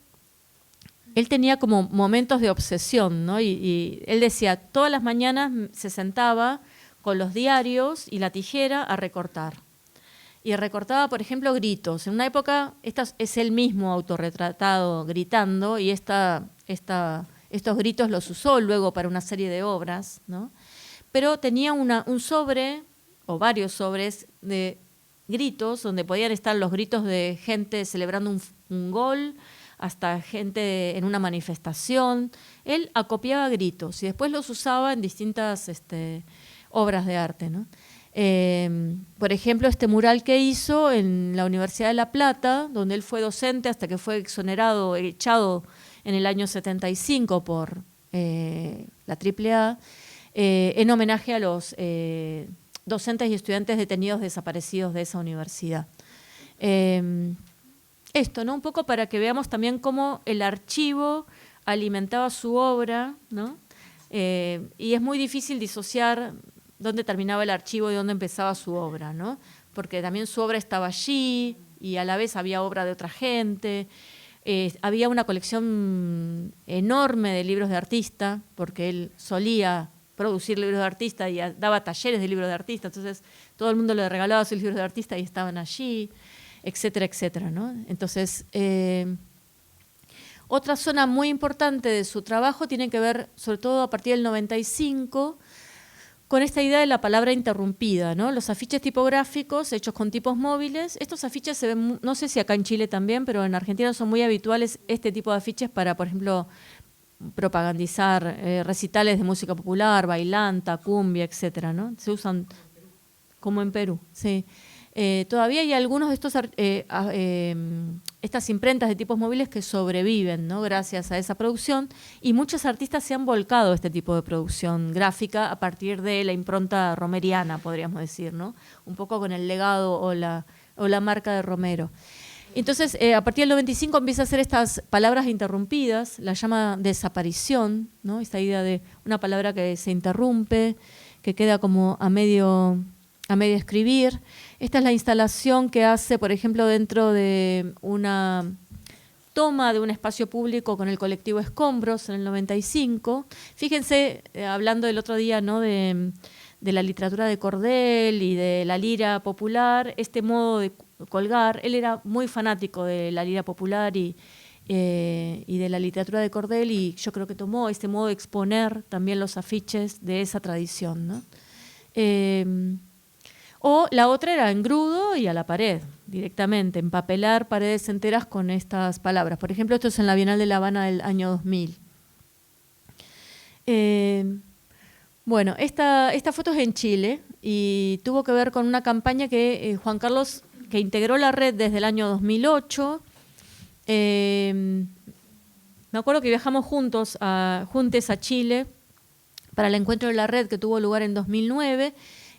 él tenía como momentos de obsesión, ¿no? Y él decía, todas las mañanas se sentaba con los diarios y la tijera a recortar. Y recortaba, por ejemplo, gritos. En una época, es él mismo autorretratado gritando, y estos gritos los usó luego para una serie de obras, ¿no? Pero tenía un sobre, o varios sobres, de gritos, donde podían estar los gritos de gente celebrando un gol, hasta gente en una manifestación. Él acopiaba gritos y después los usaba en distintas obras de arte, ¿no? Por ejemplo, este mural que hizo en la Universidad de La Plata, donde él fue docente hasta que fue echado en el año 75 por la AAA, en homenaje a los docentes y estudiantes detenidos desaparecidos de esa universidad. Esto, ¿no? Un poco para que veamos también cómo el archivo alimentaba su obra, ¿no? Y es muy difícil disociar dónde terminaba el archivo y dónde empezaba su obra, ¿no? Porque también su obra estaba allí y a la vez había obra de otra gente. Había una colección enorme de libros de artista, porque él solía producir libros de artista y daba talleres de libros de artista, entonces todo el mundo le regalaba sus libros de artista y estaban allí, etcétera, etcétera, ¿no? Entonces, otra zona muy importante de su trabajo tiene que ver, sobre todo a partir del 95, con esta idea de la palabra interrumpida, ¿no? Los afiches tipográficos hechos con tipos móviles. Estos afiches se ven, no sé si acá en Chile también, pero en Argentina son muy habituales este tipo de afiches para, por ejemplo, propagandizar recitales de música popular, bailanta, cumbia, etcétera, ¿no? Se usan como en Perú, sí. Todavía hay algunos de estas imprentas de tipos móviles que sobreviven, ¿no? Gracias a esa producción, y muchos artistas se han volcado a este tipo de producción gráfica a partir de la impronta romeriana, podríamos decir, ¿no? Un poco con el legado o la marca de Romero. Entonces, a partir del 95 empieza a hacer estas palabras interrumpidas, la llama desaparición, ¿no? Esta idea de una palabra que se interrumpe, que queda como a medio escribir. Esta es la instalación que hace, por ejemplo, dentro de una toma de un espacio público con el colectivo Escombros en el 95. Fíjense, hablando el otro día, ¿no?, de la literatura de cordel y de la lira popular, este modo de colgar, él era muy fanático de la lira popular y de la literatura de cordel, y yo creo que tomó este modo de exponer también los afiches de esa tradición, ¿no? O la otra era engrudo y a la pared, directamente, empapelar paredes enteras con estas palabras. Por ejemplo, esto es en la Bienal de La Habana del año 2000. Bueno, esta foto es en Chile y tuvo que ver con una campaña que Juan Carlos, que integró la red desde el año 2008. Me acuerdo que viajamos juntos a Chile para el encuentro de la red que tuvo lugar en 2009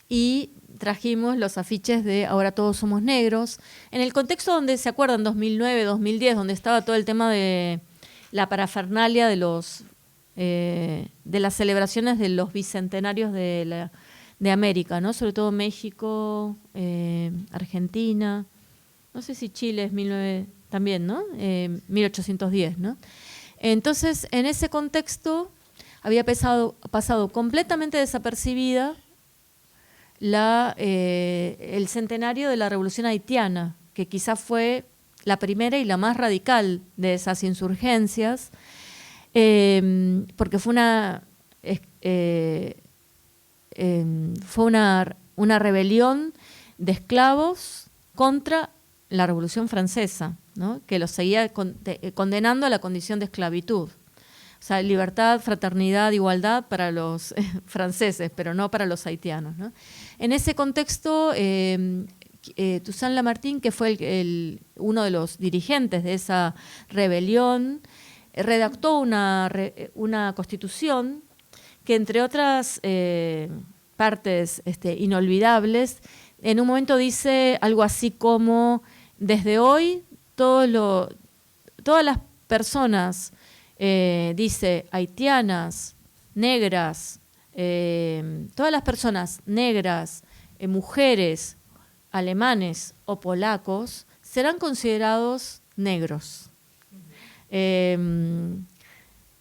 y trajimos los afiches de Ahora Todos Somos Negros, en el contexto donde, ¿se acuerdan? 2009, 2010, donde estaba todo el tema de la parafernalia de las celebraciones de los bicentenarios de América, ¿no? Sobre todo México, Argentina, no sé si Chile es 19 también, ¿no? 1810, ¿no? Entonces, en ese contexto había pasado completamente desapercibida el centenario de la Revolución Haitiana, que quizás fue la primera y la más radical de esas insurgencias, porque fue una rebelión de esclavos contra la Revolución Francesa, ¿no?, que los seguía condenando a la condición de esclavitud. O sea, libertad, fraternidad, igualdad para los franceses, pero no para los haitianos, ¿no? En ese contexto, Toussaint Lamartine, que fue uno de los dirigentes de esa rebelión, redactó una constitución que, entre otras partes inolvidables, en un momento dice algo así como: desde hoy todas las personas, dice, haitianas, negras, todas las personas negras, mujeres, alemanes o polacos serán considerados negros.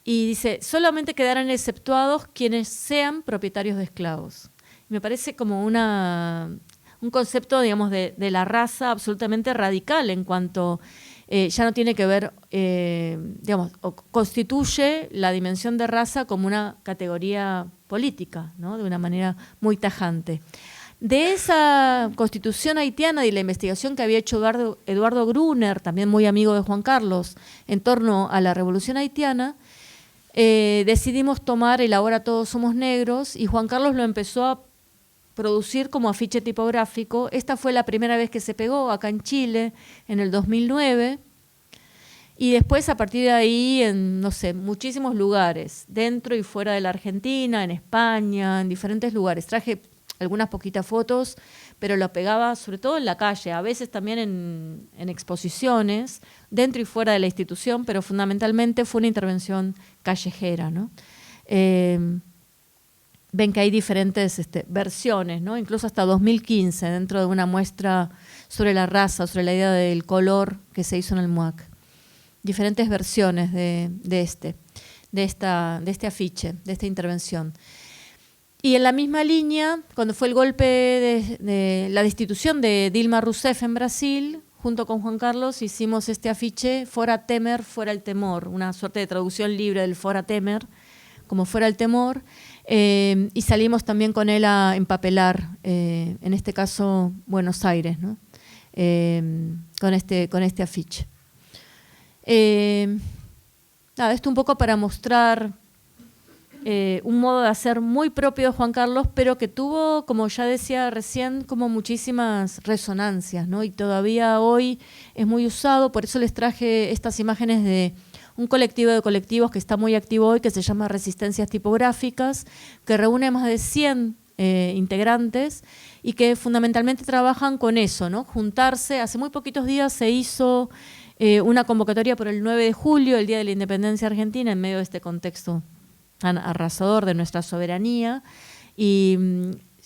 Y dice, solamente quedarán exceptuados quienes sean propietarios de esclavos. Me parece como un concepto, digamos, de la raza absolutamente radical en cuanto ya no tiene que ver, digamos, constituye la dimensión de raza como una categoría política, ¿no? De una manera muy tajante. De esa constitución haitiana y la investigación que había hecho Eduardo Gruner, también muy amigo de Juan Carlos, en torno a la Revolución Haitiana, decidimos tomar el Ahora Todos Somos Negros y Juan Carlos lo empezó a producir como afiche tipográfico. Esta fue la primera vez que se pegó acá en Chile, en el 2009, y después a partir de ahí en, no sé, muchísimos lugares, dentro y fuera de la Argentina, en España, en diferentes lugares. Traje algunas poquitas fotos, pero lo pegaba sobre todo en la calle, a veces también en exposiciones, dentro y fuera de la institución, pero fundamentalmente fue una intervención callejera, ¿no? Ven que hay diferentes versiones, ¿no? Incluso hasta 2015, dentro de una muestra sobre la raza, sobre la idea del color que se hizo en el MUAC. Diferentes versiones de este afiche, de esta intervención. Y en la misma línea, cuando fue el golpe de la destitución de Dilma Rousseff en Brasil, junto con Juan Carlos hicimos este afiche, Fora Temer, fuera el temor, una suerte de traducción libre del Fora Temer, como fuera el temor, y salimos también con él a empapelar, en este caso Buenos Aires, ¿no? Con este afiche. Nada, esto un poco para mostrar un modo de hacer muy propio de Juan Carlos, pero que tuvo, como ya decía recién, como muchísimas resonancias, ¿no? Y todavía hoy es muy usado. Por eso les traje estas imágenes de un colectivo de colectivos que está muy activo hoy, que se llama Resistencias Tipográficas, que reúne más de 100 integrantes y que fundamentalmente trabajan con eso, ¿no? Juntarse. Hace muy poquitos días se hizo una convocatoria por el 9 de julio, el Día de la Independencia Argentina, en medio de este contexto tan arrasador de nuestra soberanía, y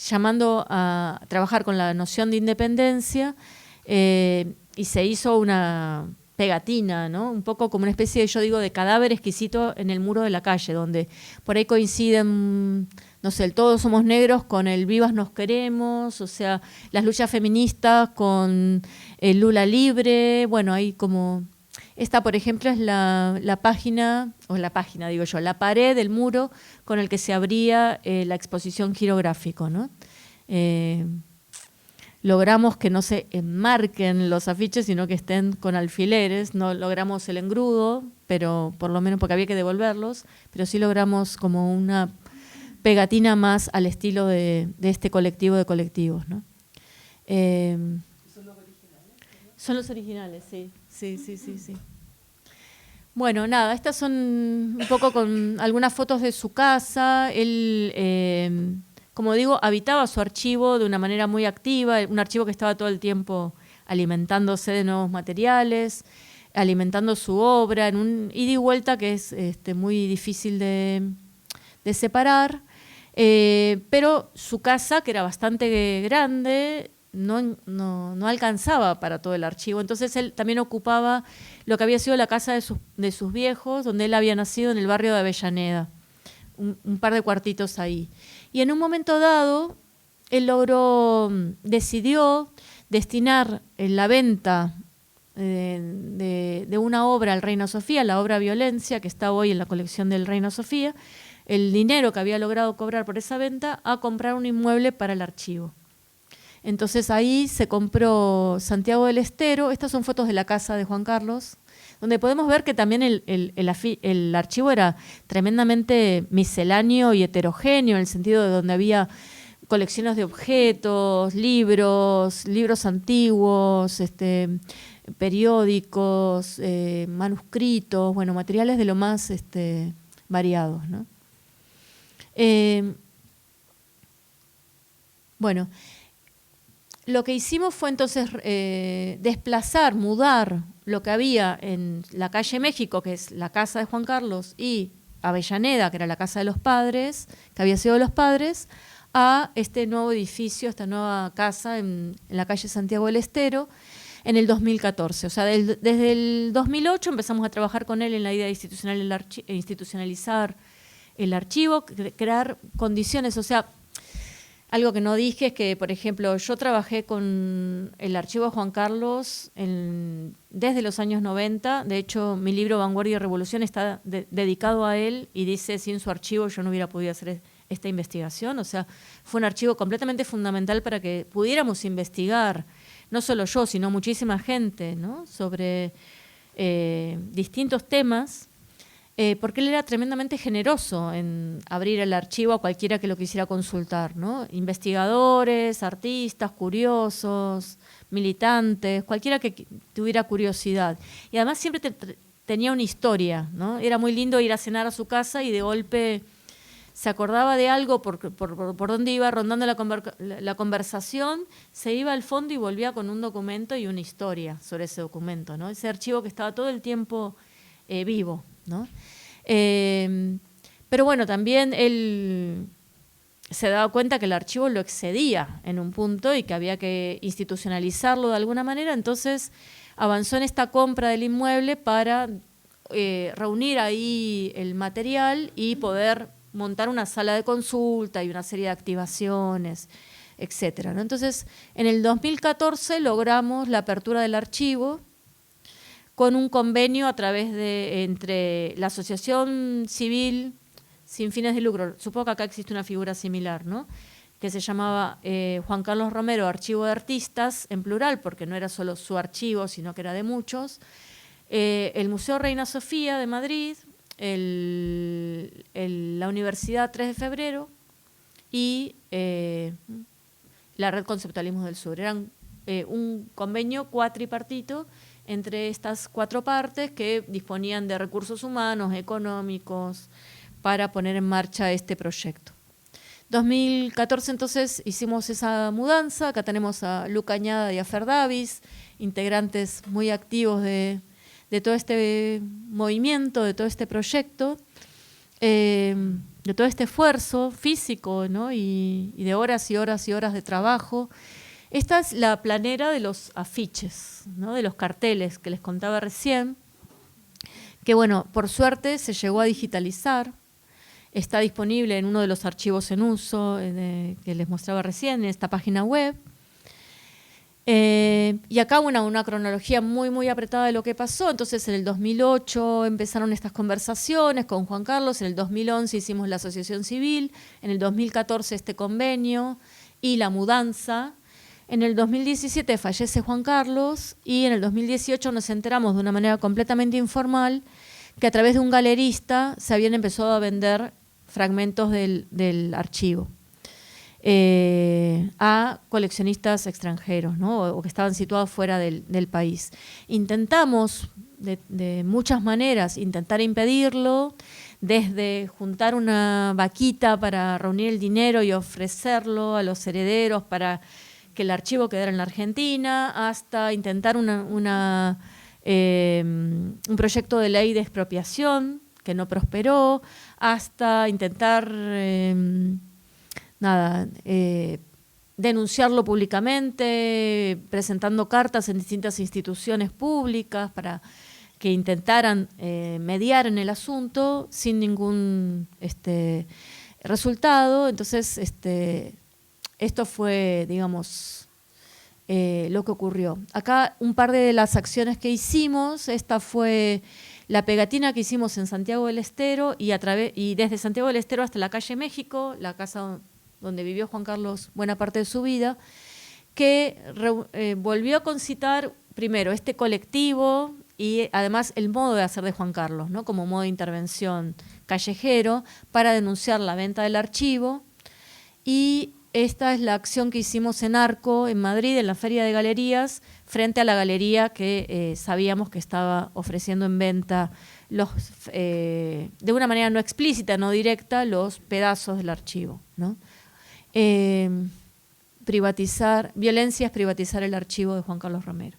llamando a trabajar con la noción de independencia, y se hizo una pegatina, ¿no? Un poco como una especie de, yo digo, de cadáver exquisito en el muro de la calle, donde por ahí coinciden, no sé, el Todos Somos Negros con el Vivas Nos Queremos, o sea, las luchas feministas con el Lula Libre. Bueno, hay como... Esta, por ejemplo, es la página, digo yo, la pared del muro con el que se abría la exposición Girográfico, ¿no? Logramos que no se enmarquen los afiches, sino que estén con alfileres. No logramos el engrudo, pero por lo menos porque había que devolverlos, pero sí logramos como una pegatina más al estilo de este colectivo de colectivos, ¿no? ¿Son los originales? Son los originales, sí. Sí. Bueno, nada, estas son un poco con algunas fotos de su casa. Él, como digo, habitaba su archivo de una manera muy activa, un archivo que estaba todo el tiempo alimentándose de nuevos materiales, alimentando su obra, en un ida y vuelta que es muy difícil de separar. Pero su casa, que era bastante grande, no alcanzaba para todo el archivo. Entonces él también ocupaba lo que había sido la casa de sus viejos, donde él había nacido en el barrio de Avellaneda, un par de cuartitos ahí. Y en un momento dado, él decidió destinar la venta de una obra al Reina Sofía, la obra Violencia, que está hoy en la colección del Reina Sofía, el dinero que había logrado cobrar por esa venta, a comprar un inmueble para el archivo. Entonces ahí se compró Santiago del Estero. Estas son fotos de la casa de Juan Carlos, donde podemos ver que también el archivo era tremendamente misceláneo y heterogéneo, en el sentido de donde había colecciones de objetos, libros antiguos, periódicos, manuscritos, bueno, materiales de lo más variados, ¿no? Bueno, lo que hicimos fue entonces desplazar, mudar lo que había en la calle México, que es la casa de Juan Carlos, y Avellaneda, que era la casa de los padres, que había sido de los padres, a este nuevo edificio, esta nueva casa en la calle Santiago del Estero, en el 2014. O sea, desde el 2008 empezamos a trabajar con él en la idea de institucionalizar el archivo, crear condiciones, o sea, Algo que no dije es que, por ejemplo, yo trabajé con el archivo de Juan Carlos desde los años 90. De hecho, mi libro Vanguardia y Revolución está dedicado a él y dice, sin su archivo yo no hubiera podido hacer esta investigación. O sea, fue un archivo completamente fundamental para que pudiéramos investigar, no solo yo, sino muchísima gente, ¿no?, sobre distintos temas. Porque él era tremendamente generoso en abrir el archivo a cualquiera que lo quisiera consultar, ¿no? Investigadores, artistas, curiosos, militantes, cualquiera que tuviera curiosidad. Y además siempre tenía una historia, ¿no? Era muy lindo ir a cenar a su casa y de golpe se acordaba de algo por donde iba rondando la conversación, se iba al fondo y volvía con un documento y una historia sobre ese documento, ¿no? Ese archivo que estaba todo el tiempo vivo, ¿no? Pero bueno, también él se daba cuenta que el archivo lo excedía en un punto y que había que institucionalizarlo de alguna manera, entonces avanzó en esta compra del inmueble para reunir ahí el material y poder montar una sala de consulta y una serie de activaciones, etcétera, ¿no? Entonces, en el 2014 logramos la apertura del archivo con un convenio a través entre la Asociación Civil sin fines de lucro, supongo que acá existe una figura similar, ¿no?, que se llamaba Juan Carlos Romero Archivo de Artistas, en plural, porque no era solo su archivo, sino que era de muchos, el Museo Reina Sofía de Madrid, la Universidad 3 de Febrero y la Red Conceptualismo del Sur. Eran un convenio cuatripartito entre estas 4 partes que disponían de recursos humanos, económicos, para poner en marcha este proyecto. 2014 entonces hicimos esa mudanza. Acá tenemos a Lu Cañada y a Fer Davis, integrantes muy activos de todo este movimiento, de todo este proyecto, de todo este esfuerzo físico, ¿no?, y de horas y horas y horas de trabajo. Esta es la planera de los afiches, ¿no?, de los carteles que les contaba recién, que bueno, por suerte se llegó a digitalizar, está disponible en uno de los archivos en uso que les mostraba recién, en esta página web. Y acá una cronología muy, muy apretada de lo que pasó. Entonces, en el 2008 empezaron estas conversaciones con Juan Carlos, en el 2011 hicimos la asociación civil, en el 2014 este convenio y la mudanza. En el 2017 fallece Juan Carlos y en el 2018 nos enteramos de una manera completamente informal que a través de un galerista se habían empezado a vender fragmentos del archivo a coleccionistas extranjeros, ¿no?, o que estaban situados fuera del país. Intentamos de muchas maneras intentar impedirlo, desde juntar una vaquita para reunir el dinero y ofrecerlo a los herederos para que el archivo quedara en la Argentina, hasta intentar un proyecto de ley de expropiación que no prosperó, hasta intentar denunciarlo públicamente, presentando cartas en distintas instituciones públicas para que intentaran mediar en el asunto sin ningún resultado. Entonces, esto fue, digamos, lo que ocurrió. Acá un par de las acciones que hicimos, esta fue la pegatina que hicimos en Santiago del Estero y desde Santiago del Estero hasta la calle México, la casa donde vivió Juan Carlos buena parte de su vida, que volvió a concitar primero este colectivo y además el modo de hacer de Juan Carlos, ¿no?, como modo de intervención callejero para denunciar la venta del archivo. Y esta es la acción que hicimos en Arco, en Madrid, en la Feria de Galerías, frente a la galería que sabíamos que estaba ofreciendo en venta de una manera no explícita, no directa, los pedazos del archivo, ¿no? Violencia es privatizar el archivo de Juan Carlos Romero.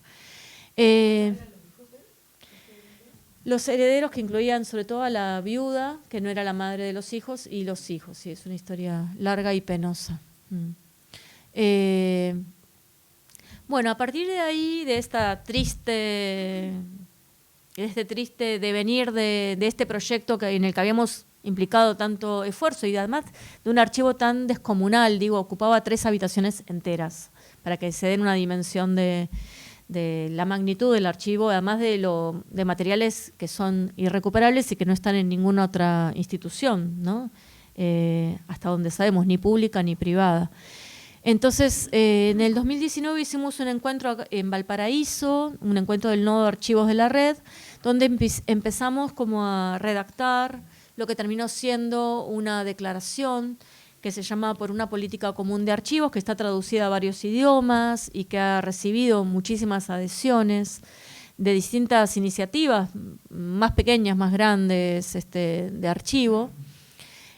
Los herederos, que incluían sobre todo a la viuda, que no era la madre de los hijos, y los hijos. Sí, es una historia larga y penosa. Bueno, a partir de ahí, de este triste devenir de este proyecto en el que habíamos implicado tanto esfuerzo y además de un archivo tan descomunal, digo, ocupaba 3 habitaciones enteras, para que se den una dimensión de la magnitud del archivo, además de materiales que son irrecuperables y que no están en ninguna otra institución, ¿no? Hasta donde sabemos, ni pública ni privada. Entonces, en el 2019 hicimos un encuentro en Valparaíso, un encuentro del nodo de archivos de la red, donde empezamos como a redactar lo que terminó siendo una declaración que se llama Por una política común de archivos, que está traducida a varios idiomas y que ha recibido muchísimas adhesiones de distintas iniciativas, más pequeñas, más grandes, de archivo,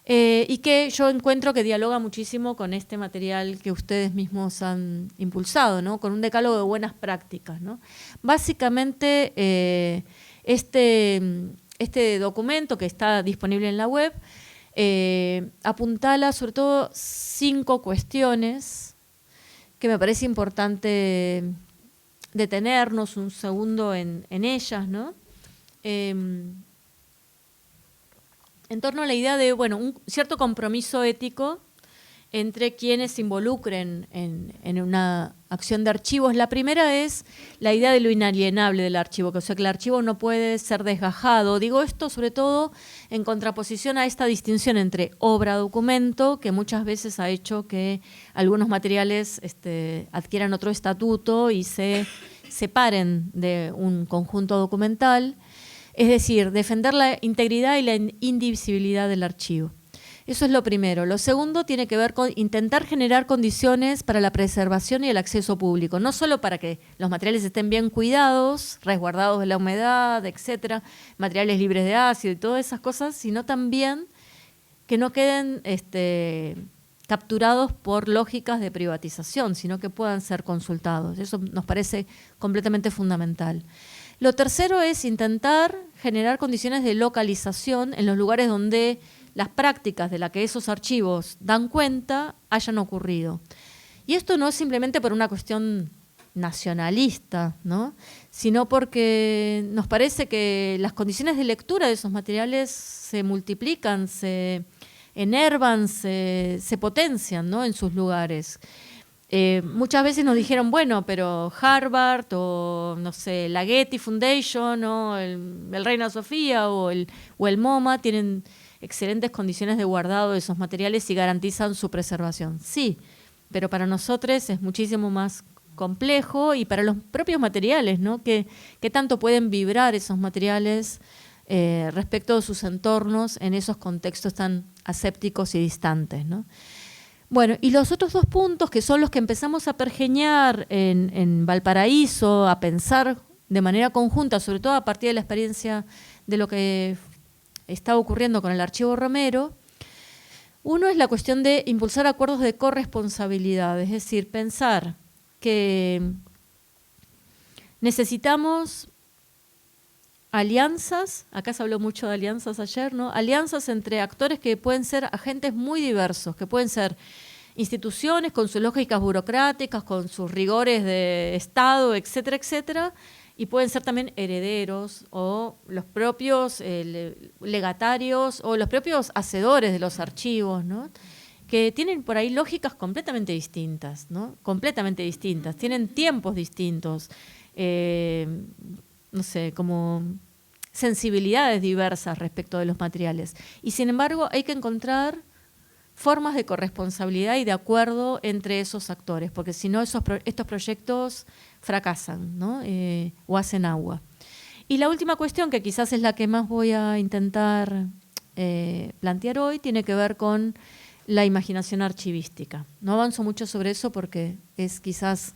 y que yo encuentro que dialoga muchísimo con este material que ustedes mismos han impulsado, ¿no? Con un decálogo de buenas prácticas, ¿no? Básicamente, este documento que está disponible en la web apuntala sobre todo 5 cuestiones que me parece importante detenernos un segundo en ellas, ¿no? En torno a la idea de, bueno, un cierto compromiso ético entre quienes se involucren en una acción de archivos. La primera es la idea de lo inalienable del archivo, que, o sea, que el archivo no puede ser desgajado. Digo esto sobre todo en contraposición a esta distinción entre obra-documento, que muchas veces ha hecho que algunos materiales adquieran otro estatuto y se separen de un conjunto documental. Es decir, defender la integridad y la indivisibilidad del archivo. Eso es lo primero. Lo segundo tiene que ver con intentar generar condiciones para la preservación y el acceso público, no solo para que los materiales estén bien cuidados, resguardados de la humedad, etcétera, materiales libres de ácido y todas esas cosas, sino también que no queden capturados por lógicas de privatización, sino que puedan ser consultados. Eso nos parece completamente fundamental. Lo tercero es intentar generar condiciones de localización en los lugares donde las prácticas de las que esos archivos dan cuenta hayan ocurrido. Y esto no es simplemente por una cuestión nacionalista, ¿no? Sino porque nos parece que las condiciones de lectura de esos materiales se multiplican, se enervan, se potencian, ¿no? En sus lugares. Muchas veces nos dijeron, bueno, pero Harvard o, no sé, la Getty Foundation o el Reina Sofía o el MoMA tienen excelentes condiciones de guardado de esos materiales y garantizan su preservación. Sí, pero para nosotros es muchísimo más complejo y para los propios materiales, ¿no? ¿Qué tanto pueden vibrar esos materiales respecto de sus entornos en esos contextos tan asépticos y distantes, ¿no? Bueno, y los otros 2 puntos, que son los que empezamos a pergeñar en Valparaíso, a pensar de manera conjunta, sobre todo a partir de la experiencia de lo que está ocurriendo con el Archivo Romero. Uno es la cuestión de impulsar acuerdos de corresponsabilidad, es decir, pensar que necesitamos alianzas, acá se habló mucho de alianzas ayer, ¿no? Alianzas entre actores que pueden ser agentes muy diversos, que pueden ser instituciones con sus lógicas burocráticas, con sus rigores de Estado, etcétera, etcétera, y pueden ser también herederos o los propios legatarios o los propios hacedores de los archivos, ¿no? Que tienen por ahí lógicas completamente distintas, ¿no? Completamente distintas, tienen tiempos distintos, no sé, como sensibilidades diversas respecto de los materiales. Y sin embargo hay que encontrar formas de corresponsabilidad y de acuerdo entre esos actores, porque si no estos proyectos fracasan, ¿no? O hacen agua. Y la última cuestión, que quizás es la que más voy a intentar plantear hoy, tiene que ver con la imaginación archivística. No avanzo mucho sobre eso porque es quizás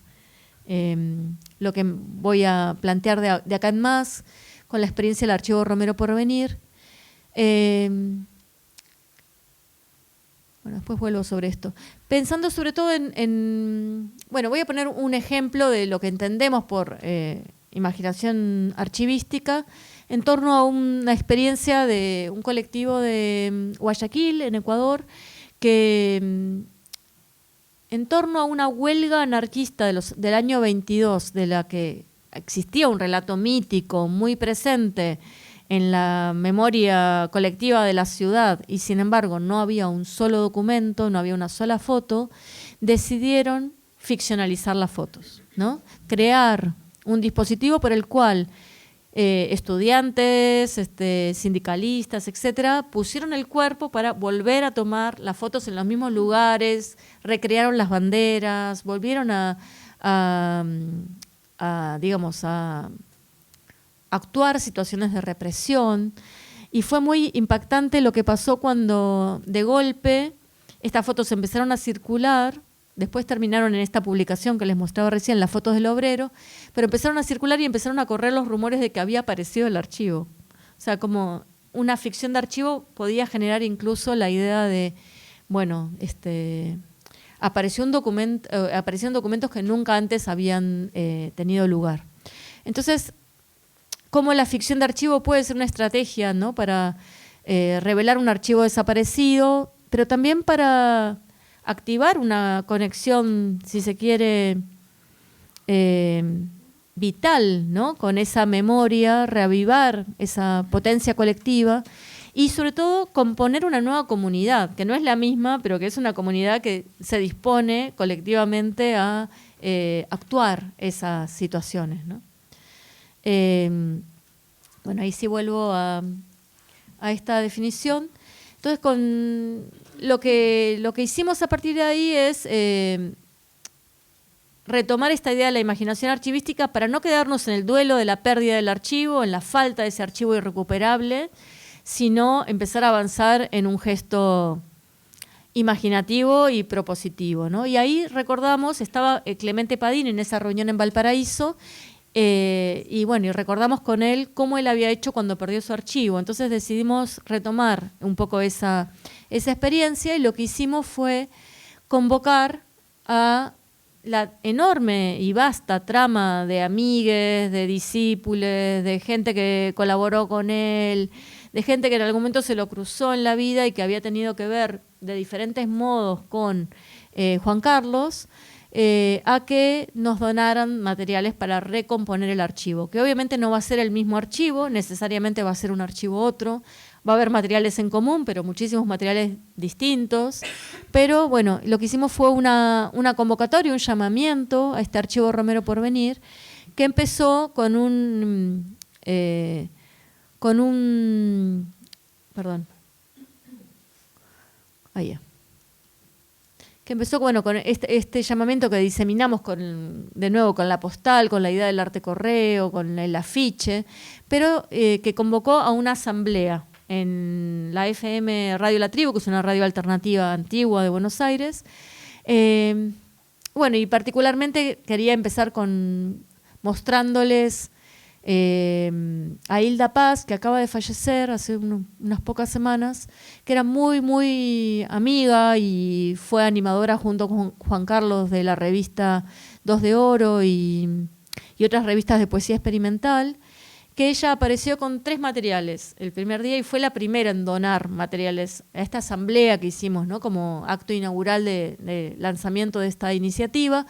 lo que voy a plantear de acá en más, con la experiencia del Archivo Romero Porvenir. Bueno, después vuelvo sobre esto. Pensando sobre todo bueno, voy a poner un ejemplo de lo que entendemos por imaginación archivística en torno a una experiencia de un colectivo de Guayaquil, en Ecuador, que en torno a una huelga anarquista del año 22, de la que existía un relato mítico muy presente en la memoria colectiva de la ciudad y sin embargo no había un solo documento, no había una sola foto, decidieron ficcionalizar las fotos, ¿no? Crear un dispositivo por el cual estudiantes, sindicalistas, etcétera, pusieron el cuerpo para volver a tomar las fotos en los mismos lugares, recrearon las banderas, volvieron digamos, a actuar situaciones de represión. Y fue muy impactante lo que pasó cuando de golpe estas fotos empezaron a circular. Después terminaron en esta publicación que les mostraba recién, las fotos del obrero, pero empezaron a circular y empezaron a correr los rumores de que había aparecido el archivo. O sea, como una ficción de archivo podía generar incluso la idea de, bueno, aparecieron documentos que nunca antes habían tenido lugar. Entonces, cómo la ficción de archivo puede ser una estrategia, ¿no?, para revelar un archivo desaparecido, pero también para activar una conexión, si se quiere, vital, ¿no?, con esa memoria, reavivar esa potencia colectiva y sobre todo componer una nueva comunidad, que no es la misma, pero que es una comunidad que se dispone colectivamente a actuar esas situaciones, ¿no? Bueno, ahí sí vuelvo a esta definición. Entonces, con lo que hicimos a partir de ahí es retomar esta idea de la imaginación archivística para no quedarnos en el duelo de la pérdida del archivo, en la falta de ese archivo irrecuperable, sino empezar a avanzar en un gesto imaginativo y propositivo, ¿no? Y ahí recordamos, estaba Clemente Padín en esa reunión en Valparaíso, y bueno, y recordamos con él cómo él había hecho cuando perdió su archivo. Entonces decidimos retomar un poco esa experiencia y lo que hicimos fue convocar a la enorme y vasta trama de amigues, de discípulos, de gente que colaboró con él, de gente que en algún momento se lo cruzó en la vida y que había tenido que ver de diferentes modos con Juan Carlos, a que nos donaran materiales para recomponer el archivo, que obviamente no va a ser el mismo archivo, necesariamente va a ser un archivo otro, va a haber materiales en común, pero muchísimos materiales distintos. Pero bueno, lo que hicimos fue una convocatoria, un llamamiento a este archivo Romero Porvenir, que empezó con un perdón, ahí ya. Que empezó bueno, con este llamamiento que diseminamos de nuevo con la postal, con la idea del arte correo, con el afiche, pero que convocó a una asamblea en la FM Radio La Tribu, que es una radio alternativa antigua de Buenos Aires. Bueno, y particularmente quería empezar mostrándoles a Hilda Paz, que acaba de fallecer hace unas pocas semanas, que era muy, muy amiga y fue animadora junto con Juan Carlos de la revista Dos de Oro y otras revistas de poesía experimental, que ella apareció con 3 materiales el primer día y fue la primera en donar materiales a esta asamblea que hicimos, ¿no?, como acto inaugural de lanzamiento de esta iniciativa.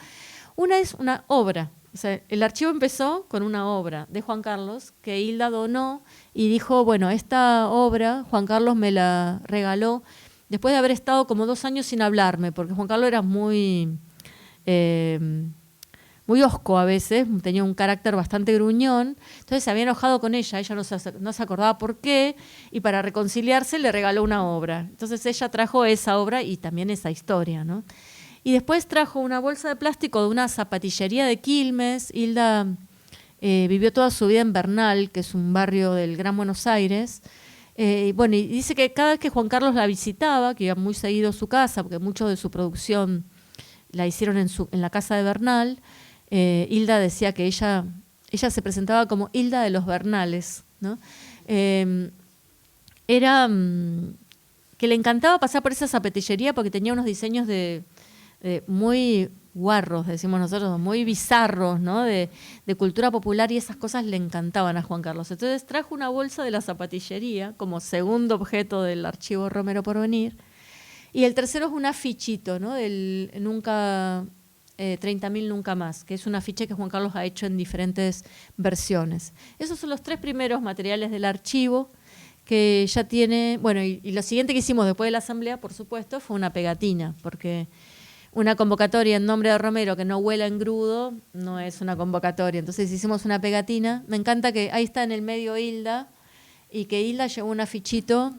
Una es una obra. O sea, el archivo empezó con una obra de Juan Carlos que Hilda donó y dijo, bueno, esta obra Juan Carlos me la regaló después de haber estado como 2 años sin hablarme, porque Juan Carlos era muy hosco a veces, tenía un carácter bastante gruñón, entonces se había enojado con ella no se acordaba por qué, y para reconciliarse le regaló una obra. Entonces ella trajo esa obra y también esa historia, ¿no? Y después trajo una bolsa de plástico de una zapatillería de Quilmes. Hilda vivió toda su vida en Bernal, que es un barrio del Gran Buenos Aires. Bueno, y dice que cada vez que Juan Carlos la visitaba, que iba muy seguido a su casa, porque mucho de su producción la hicieron en la casa de Bernal, Hilda decía que ella se presentaba como Hilda de los Bernales, ¿no? Era que le encantaba pasar por esa zapatillería porque tenía unos diseños muy guarros, decimos nosotros, muy bizarros, ¿no?, de cultura popular, y esas cosas le encantaban a Juan Carlos. Entonces trajo una bolsa de la zapatillería como segundo objeto del archivo Romero Porvenir. Y el tercero es un afichito, ¿no?, del nunca 30.000 nunca más, que es un afiche que Juan Carlos ha hecho en diferentes versiones. Esos son los 3 primeros materiales del archivo que ya tiene, bueno, y lo siguiente que hicimos después de la asamblea, por supuesto, fue una pegatina, porque una convocatoria en nombre de Romero que no huela engrudo no es una convocatoria. Entonces hicimos una pegatina. Me encanta que ahí está en el medio Hilda, y que Hilda llevó un afichito,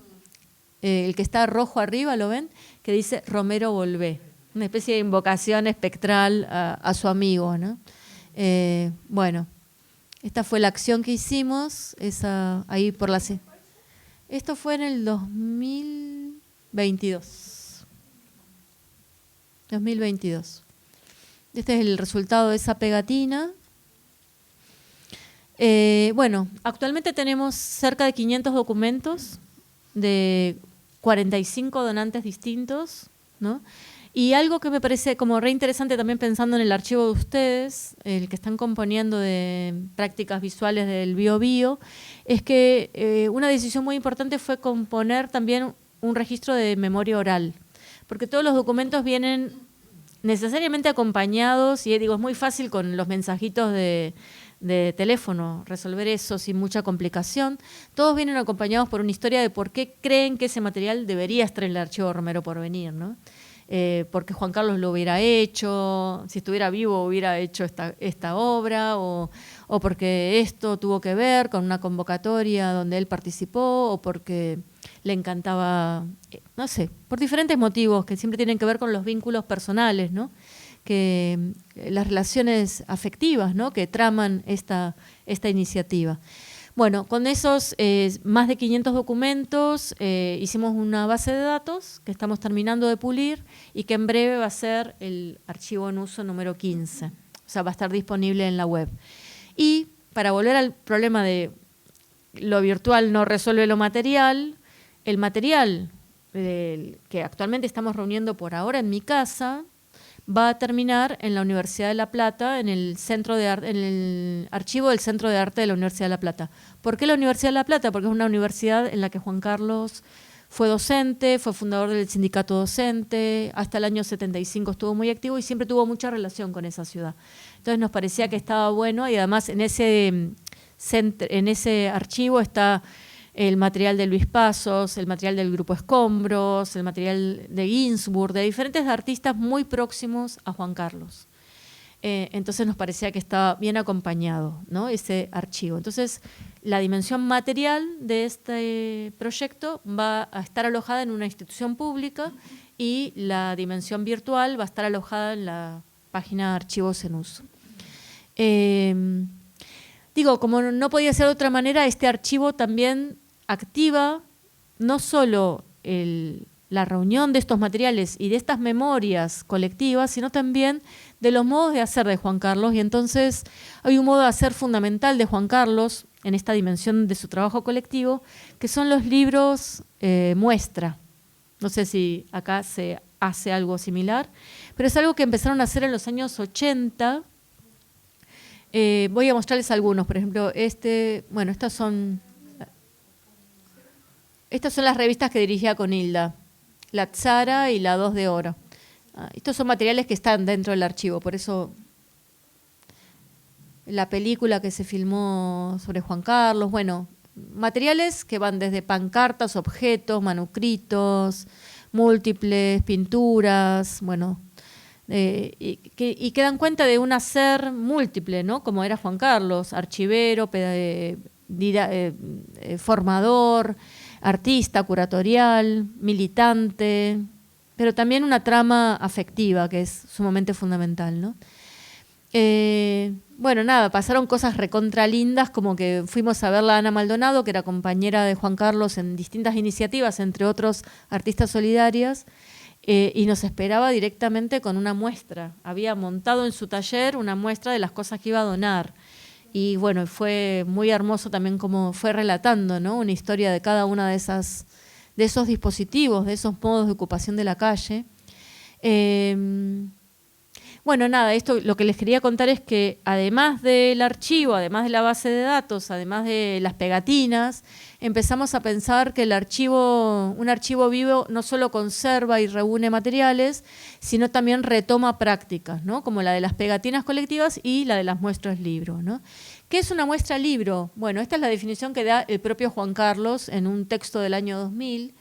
el que está rojo arriba, ¿lo ven? Que dice Romero volvé. Una especie de invocación espectral a su amigo, ¿no? Bueno, esta fue la acción que hicimos, ahí por la... Esto fue en el 2022. 2022. Este es el resultado de esa pegatina. Bueno, actualmente tenemos cerca de 500 documentos de 45 donantes distintos, ¿no? Y algo que me parece como re interesante también pensando en el archivo de ustedes, el que están componiendo de prácticas visuales del Bio, es que una decisión muy importante fue componer también un registro de memoria oral, porque todos los documentos vienen necesariamente acompañados, y digo, es muy fácil con los mensajitos de teléfono resolver eso sin mucha complicación. Todos vienen acompañados por una historia de por qué creen que ese material debería estar en el archivo Romero Porvenir, ¿no? Porque Juan Carlos lo hubiera hecho, si estuviera vivo hubiera hecho esta obra, o porque esto tuvo que ver con una convocatoria donde él participó, o porque le encantaba, no sé, por diferentes motivos que siempre tienen que ver con los vínculos personales, ¿no? Que las relaciones afectivas, ¿no? Que traman esta iniciativa. Bueno, con esos más de 500 documentos hicimos una base de datos que estamos terminando de pulir y que en breve va a ser el archivo en uso número 15. O sea, va a estar disponible en la web. Y para volver al problema de lo virtual no resuelve lo material, el material que actualmente estamos reuniendo por ahora en mi casa va a terminar en la Universidad de La Plata, en el archivo del Centro de Arte de la Universidad de La Plata. ¿Por qué la Universidad de La Plata? Porque es una universidad en la que Juan Carlos fue docente, fue fundador del sindicato docente, hasta el año 75 estuvo muy activo y siempre tuvo mucha relación con esa ciudad. Entonces nos parecía que estaba bueno, y además en ese archivo está el material de Luis Pasos, el material del Grupo Escombros, el material de Ginsburg, de diferentes artistas muy próximos a Juan Carlos. Entonces nos parecía que estaba bien acompañado, ¿no? Ese archivo. Entonces la dimensión material de este proyecto va a estar alojada en una institución pública, y la dimensión virtual va a estar alojada en la página de Archivos en Uso. Digo, como no podía ser de otra manera, este archivo también activa no solo la reunión de estos materiales y de estas memorias colectivas, sino también de los modos de hacer de Juan Carlos. Y entonces hay un modo de hacer fundamental de Juan Carlos en esta dimensión de su trabajo colectivo, que son los libros muestra. No sé si acá se hace algo similar, pero es algo que empezaron a hacer en los años 80. Voy a mostrarles algunos. Por ejemplo, bueno, estas son las revistas que dirigía con Hilda, la Tzara y la 2 de Oro. Estos son materiales que están dentro del archivo, por eso la película que se filmó sobre Juan Carlos, bueno, materiales que van desde pancartas, objetos, manuscritos, múltiples, pinturas, bueno, y que dan cuenta de un hacer múltiple, ¿no? Como era Juan Carlos, archivero, formador, artista, curatorial, militante, pero también una trama afectiva que es sumamente fundamental, ¿no? Bueno, nada, pasaron cosas recontra lindas, como que fuimos a verla a Ana Maldonado, que era compañera de Juan Carlos en distintas iniciativas, entre otros artistas solidarias, y nos esperaba directamente con una muestra. Había montado en su taller una muestra de las cosas que iba a donar. Y bueno, fue muy hermoso también como fue relatando, ¿no? Una historia de cada una de esos dispositivos, de esos modos de ocupación de la calle. Bueno, nada, esto lo que les quería contar es que además del archivo, además de la base de datos, además de las pegatinas, empezamos a pensar que un archivo vivo no solo conserva y reúne materiales, sino también retoma prácticas, ¿no? Como la de las pegatinas colectivas y la de las muestras libro, ¿no? ¿Qué es una muestra libro? Bueno, esta es la definición que da el propio Juan Carlos en un texto del año 2000.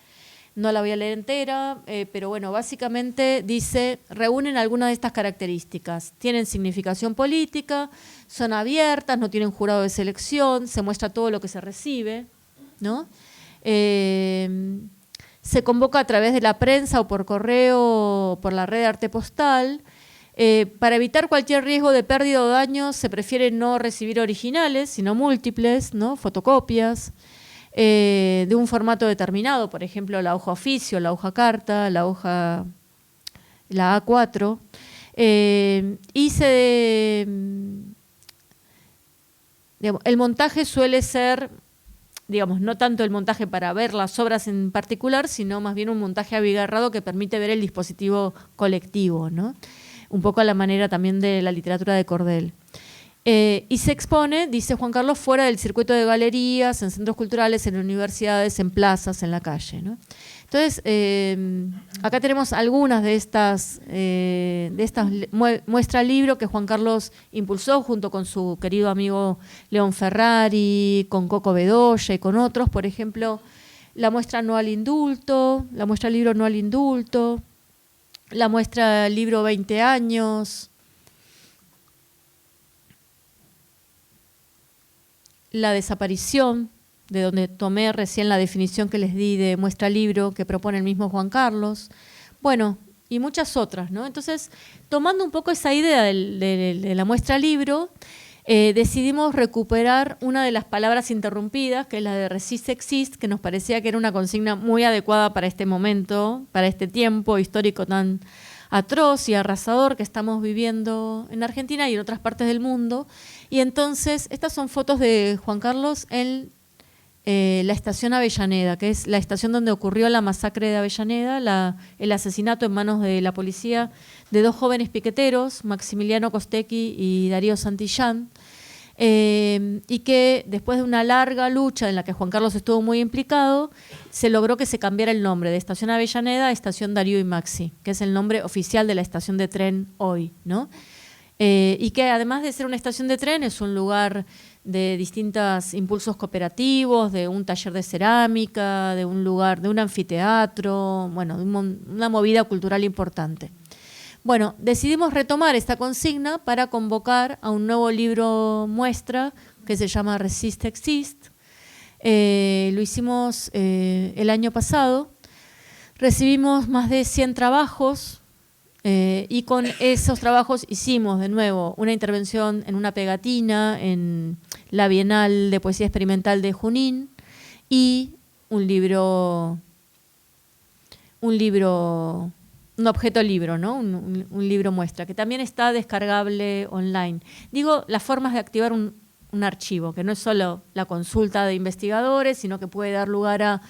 No la voy a leer entera, pero bueno, básicamente dice, reúnen algunas de estas características. Tienen significación política, son abiertas, no tienen jurado de selección, se muestra todo lo que se recibe, ¿no? Se convoca a través de la prensa o por correo o por la red de arte postal. Para evitar cualquier riesgo de pérdida o daño, se prefiere no recibir originales, sino múltiples, ¿no? Fotocopias. De un formato determinado, por ejemplo, la hoja oficio, la hoja carta, la A4, el montaje suele ser, digamos, no tanto el montaje para ver las obras en particular, sino más bien un montaje abigarrado que permite ver el dispositivo colectivo, ¿no? Un poco a la manera también de la literatura de Cordel. Y se expone, dice Juan Carlos, fuera del circuito de galerías, en centros culturales, en universidades, en plazas, en la calle, ¿no? Entonces, acá tenemos algunas de estas muestras libro que Juan Carlos impulsó junto con su querido amigo León Ferrari, con Coco Bedoya y con otros. Por ejemplo, la muestra No al Indulto, la muestra libro No al Indulto, la muestra libro 20 años, la desaparición, de donde tomé recién la definición que les di de muestra libro que propone el mismo Juan Carlos, bueno, y muchas otras, ¿no? Entonces, tomando un poco esa idea de la muestra libro, decidimos recuperar una de las palabras interrumpidas, que es la de Resist Exist, que nos parecía que era una consigna muy adecuada para este momento, para este tiempo histórico tan atroz y arrasador que estamos viviendo en Argentina y en otras partes del mundo. Y entonces, estas son fotos de Juan Carlos en la estación Avellaneda, que es la estación donde ocurrió la masacre de Avellaneda, el asesinato en manos de la policía de dos jóvenes piqueteros, Maximiliano Costecchi y Darío Santillán, y que después de una larga lucha en la que Juan Carlos estuvo muy implicado, se logró que se cambiara el nombre de Estación Avellaneda a Estación Darío y Maxi, que es el nombre oficial de la estación de tren hoy, ¿no? Y que además de ser una estación de tren es un lugar de distintos impulsos cooperativos, de un taller de cerámica, de un anfiteatro, bueno, de una movida cultural importante. Bueno, decidimos retomar esta consigna para convocar a un nuevo libro muestra que se llama Resist Exist. Lo hicimos el año pasado. Recibimos más de 100 trabajos y con esos trabajos hicimos de nuevo una intervención en una pegatina en la Bienal de Poesía Experimental de Junín y un objeto libro, ¿no? Un libro muestra, que también está descargable online. Digo, las formas de activar un archivo, que no es solo la consulta de investigadores, sino que puede dar lugar a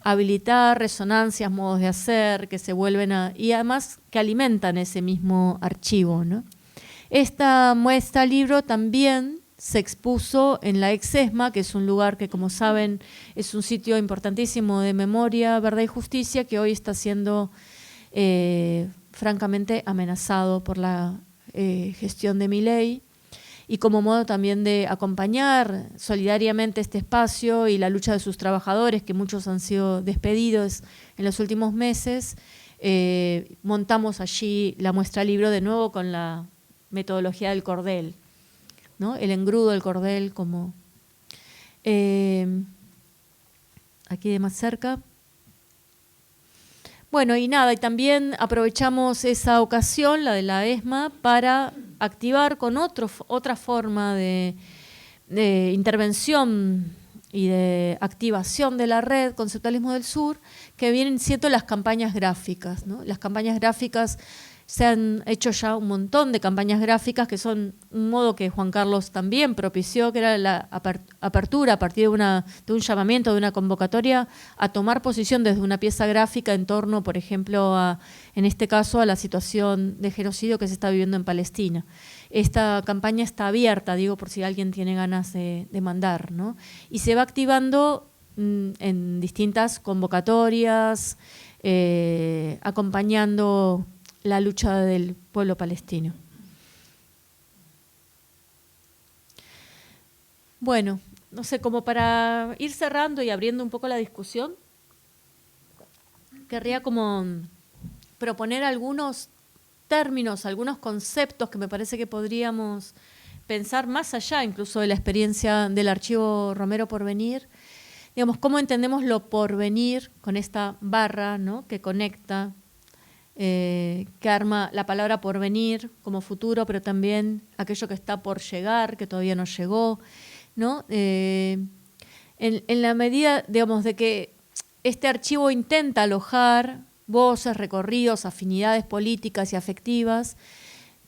habilitar resonancias, modos de hacer, que se vuelven y además que alimentan ese mismo archivo, ¿no? Esta muestra libro también se expuso en la Ex-ESMA, que es un lugar que, como saben, es un sitio importantísimo de memoria, verdad y justicia, que hoy está siendo francamente amenazado por la gestión de Milei, y como modo también de acompañar solidariamente este espacio y la lucha de sus trabajadores, que muchos han sido despedidos en los últimos meses, montamos allí la muestra libro de nuevo con la metodología del cordel, ¿no? El engrudo del cordel como aquí de más cerca. Bueno, y nada, y también aprovechamos esa ocasión, la de la ESMA, para activar con otra forma de intervención y de activación de la red Conceptualismo del Sur, que vienen siendo las campañas gráficas, ¿no? Las campañas gráficas Se han hecho ya un montón de campañas gráficas que son un modo que Juan Carlos también propició, que era la apertura a partir de un llamamiento, de una convocatoria, a tomar posición desde una pieza gráfica en torno, por ejemplo, en este caso, a la situación de genocidio que se está viviendo en Palestina. Esta campaña está abierta, digo, por si alguien tiene ganas de mandar, ¿no? Y se va activando en distintas convocatorias, acompañando la lucha del pueblo palestino. Bueno, no sé, como para ir cerrando y abriendo un poco la discusión, querría como proponer algunos términos, algunos conceptos que me parece que podríamos pensar más allá incluso de la experiencia del Archivo Romero Porvenir. Digamos, cómo entendemos lo porvenir con esta barra, ¿no?, que conecta, que arma la palabra porvenir como futuro, pero también aquello que está por llegar, que todavía no llegó, ¿no? En la medida, digamos, de que este archivo intenta alojar voces, recorridos, afinidades políticas y afectivas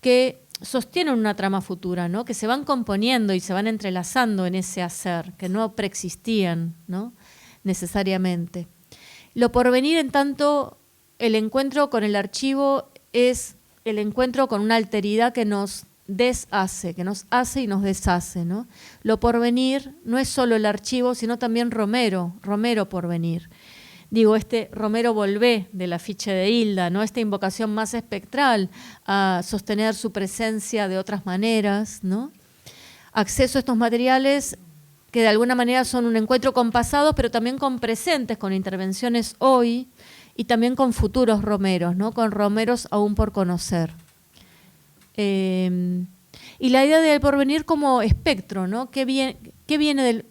que sostienen una trama futura, ¿no?, que se van componiendo y se van entrelazando en ese hacer, que no preexistían, ¿no?, necesariamente. Lo porvenir, en tanto, el encuentro con el archivo es el encuentro con una alteridad que nos deshace, que nos hace y nos deshace, ¿no? Lo porvenir no es solo el archivo, sino también Romero porvenir. Digo, este Romero volvé del afiche de Hilda, ¿no?, esta invocación más espectral a sostener su presencia de otras maneras, ¿no? Acceso a estos materiales que de alguna manera son un encuentro con pasados, pero también con presentes, con intervenciones hoy, y también con futuros romeros, ¿no?, con romeros aún por conocer. Y la idea del porvenir como espectro, ¿no?, que viene del,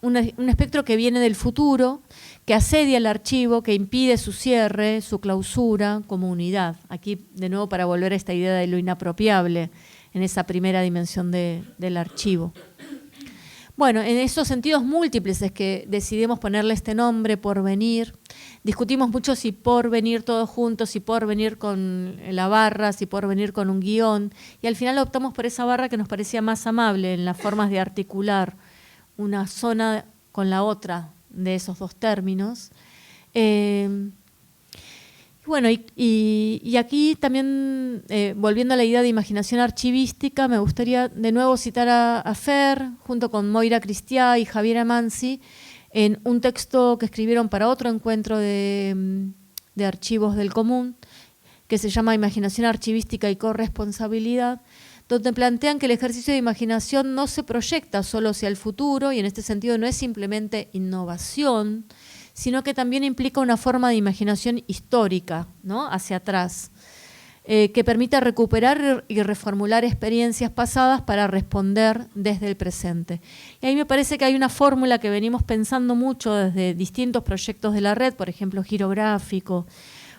un espectro que viene del futuro, que asedia el archivo, que impide su cierre, su clausura como unidad. Aquí, de nuevo, para volver a esta idea de lo inapropiable en esa primera dimensión del archivo. Bueno, en esos sentidos múltiples es que decidimos ponerle este nombre, porvenir. Discutimos mucho si porvenir todos juntos, si porvenir con la barra, si porvenir con un guión, y al final optamos por esa barra que nos parecía más amable en las formas de articular una zona con la otra de esos dos términos. Bueno, y aquí también, volviendo a la idea de imaginación archivística, me gustaría de nuevo citar a Fer, junto con Moira Cristiá y Javiera Mansi, en un texto que escribieron para otro encuentro de archivos del común, que se llama Imaginación archivística y corresponsabilidad, donde plantean que el ejercicio de imaginación no se proyecta solo hacia el futuro, y en este sentido no es simplemente innovación, sino que también implica una forma de imaginación histórica, ¿no?, hacia atrás, que permita recuperar y reformular experiencias pasadas para responder desde el presente. Y ahí me parece que hay una fórmula que venimos pensando mucho desde distintos proyectos de la red, por ejemplo, Girográfico,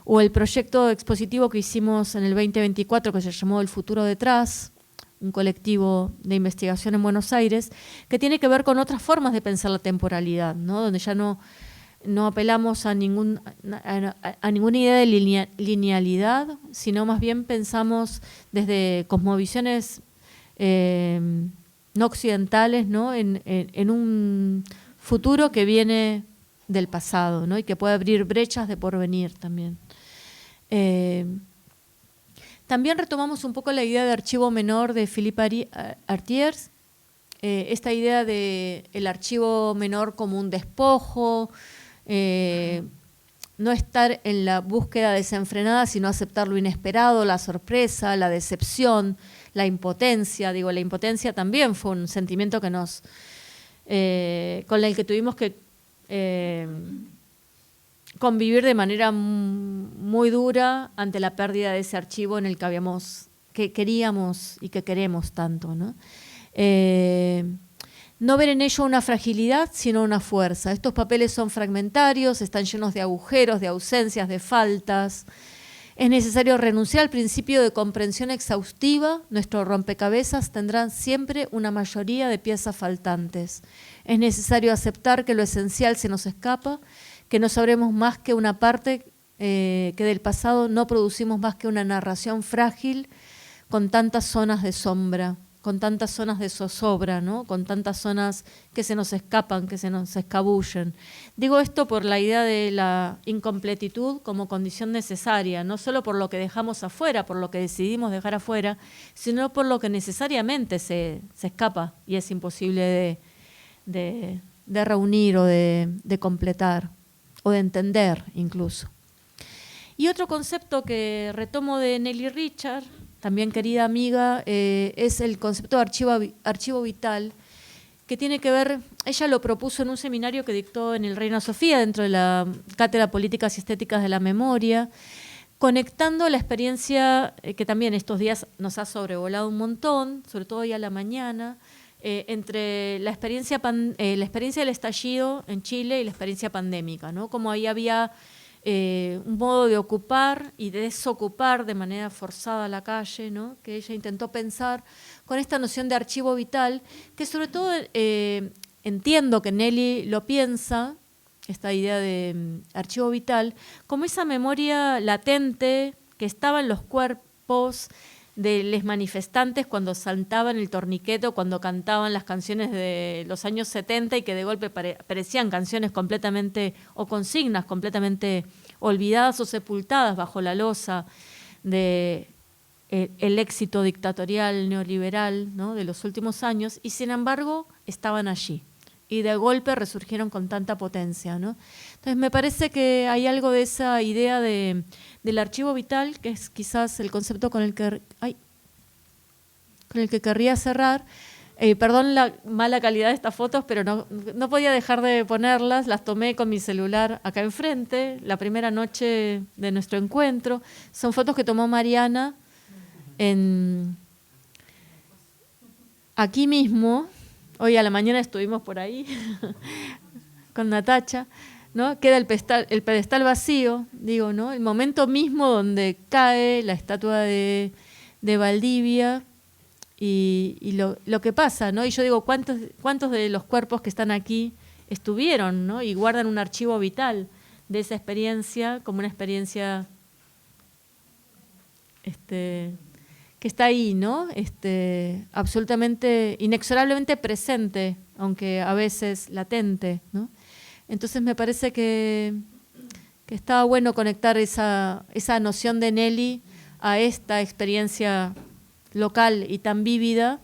o el proyecto expositivo que hicimos en el 2024 que se llamó El futuro detrás, un colectivo de investigación en Buenos Aires, que tiene que ver con otras formas de pensar la temporalidad, ¿no?, donde ya no apelamos a ninguna idea de linealidad, sino más bien pensamos desde cosmovisiones no occidentales, ¿no?, en un futuro que viene del pasado, ¿no?, y que puede abrir brechas de porvenir también. También retomamos un poco la idea de archivo menor de Philippe Artiers, esta idea de el archivo menor como un despojo, no estar en la búsqueda desenfrenada, sino aceptar lo inesperado, la sorpresa, la decepción, la impotencia. Digo, la impotencia también fue un sentimiento que con el que tuvimos que convivir de manera muy dura ante la pérdida de ese archivo en el que queríamos y que queremos tanto, ¿no? No ver en ello una fragilidad, sino una fuerza. Estos papeles son fragmentarios, están llenos de agujeros, de ausencias, de faltas. Es necesario renunciar al principio de comprensión exhaustiva. Nuestro rompecabezas tendrá siempre una mayoría de piezas faltantes. Es necesario aceptar que lo esencial se nos escapa, que no sabremos más que una parte que del pasado no producimos más que una narración frágil con tantas zonas de sombra, con tantas zonas de zozobra, ¿no? Con tantas zonas que se nos escapan, que se nos escabullen. Digo esto por la idea de la incompletitud como condición necesaria, no solo por lo que dejamos afuera, por lo que decidimos dejar afuera, sino por lo que necesariamente se escapa y es imposible de reunir o de completar o de entender incluso. Y otro concepto que retomo de Nelly Richard, también querida amiga, es el concepto de archivo vital, que tiene que ver, ella lo propuso en un seminario que dictó en el Reina Sofía, dentro de la Cátedra Políticas y Estéticas de la Memoria, conectando la experiencia que también estos días nos ha sobrevolado un montón, sobre todo hoy a la mañana, entre la experiencia del estallido en Chile y la experiencia pandémica, ¿no? Como ahí había un modo de ocupar y de desocupar de manera forzada la calle, ¿no? Que ella intentó pensar con esta noción de archivo vital, que sobre todo entiendo que Nelly lo piensa, esta idea de archivo vital, como esa memoria latente que estaba en los cuerpos de los manifestantes cuando saltaban el torniquete o cuando cantaban las canciones de los años 70 y que de golpe parecían canciones completamente o consignas completamente olvidadas o sepultadas bajo la losa de el éxito dictatorial neoliberal, ¿no? De los últimos años, y sin embargo estaban allí y de golpe resurgieron con tanta potencia, ¿no? Entonces me parece que hay algo de esa idea del archivo vital, que es quizás el concepto con el que querría cerrar. Perdón la mala calidad de estas fotos, pero no podía dejar de ponerlas. Las tomé con mi celular acá enfrente, la primera noche de nuestro encuentro. Son fotos que tomó Mariana aquí mismo. Hoy a la mañana estuvimos por ahí con Natacha, ¿no? Queda el pedestal vacío, digo, ¿no? El momento mismo donde cae la estatua de Valdivia y lo que pasa, ¿no? Y yo digo, ¿cuántos de los cuerpos que están aquí estuvieron, ¿no? Y guardan un archivo vital de esa experiencia como una experiencia que está ahí, ¿no? Absolutamente, inexorablemente presente, aunque a veces latente, ¿no? Entonces me parece que estaba bueno conectar esa noción de Nelly a esta experiencia local y tan vívida.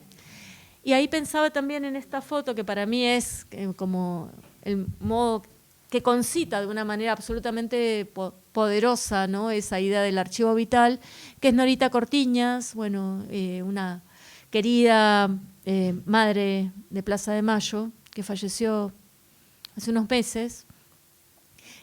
Y ahí pensaba también en esta foto que para mí es como el modo que concita de una manera absolutamente poderosa, ¿no? Esa idea del archivo vital, que es Norita Cortiñas, bueno, una querida madre de Plaza de Mayo, que falleció hace unos meses.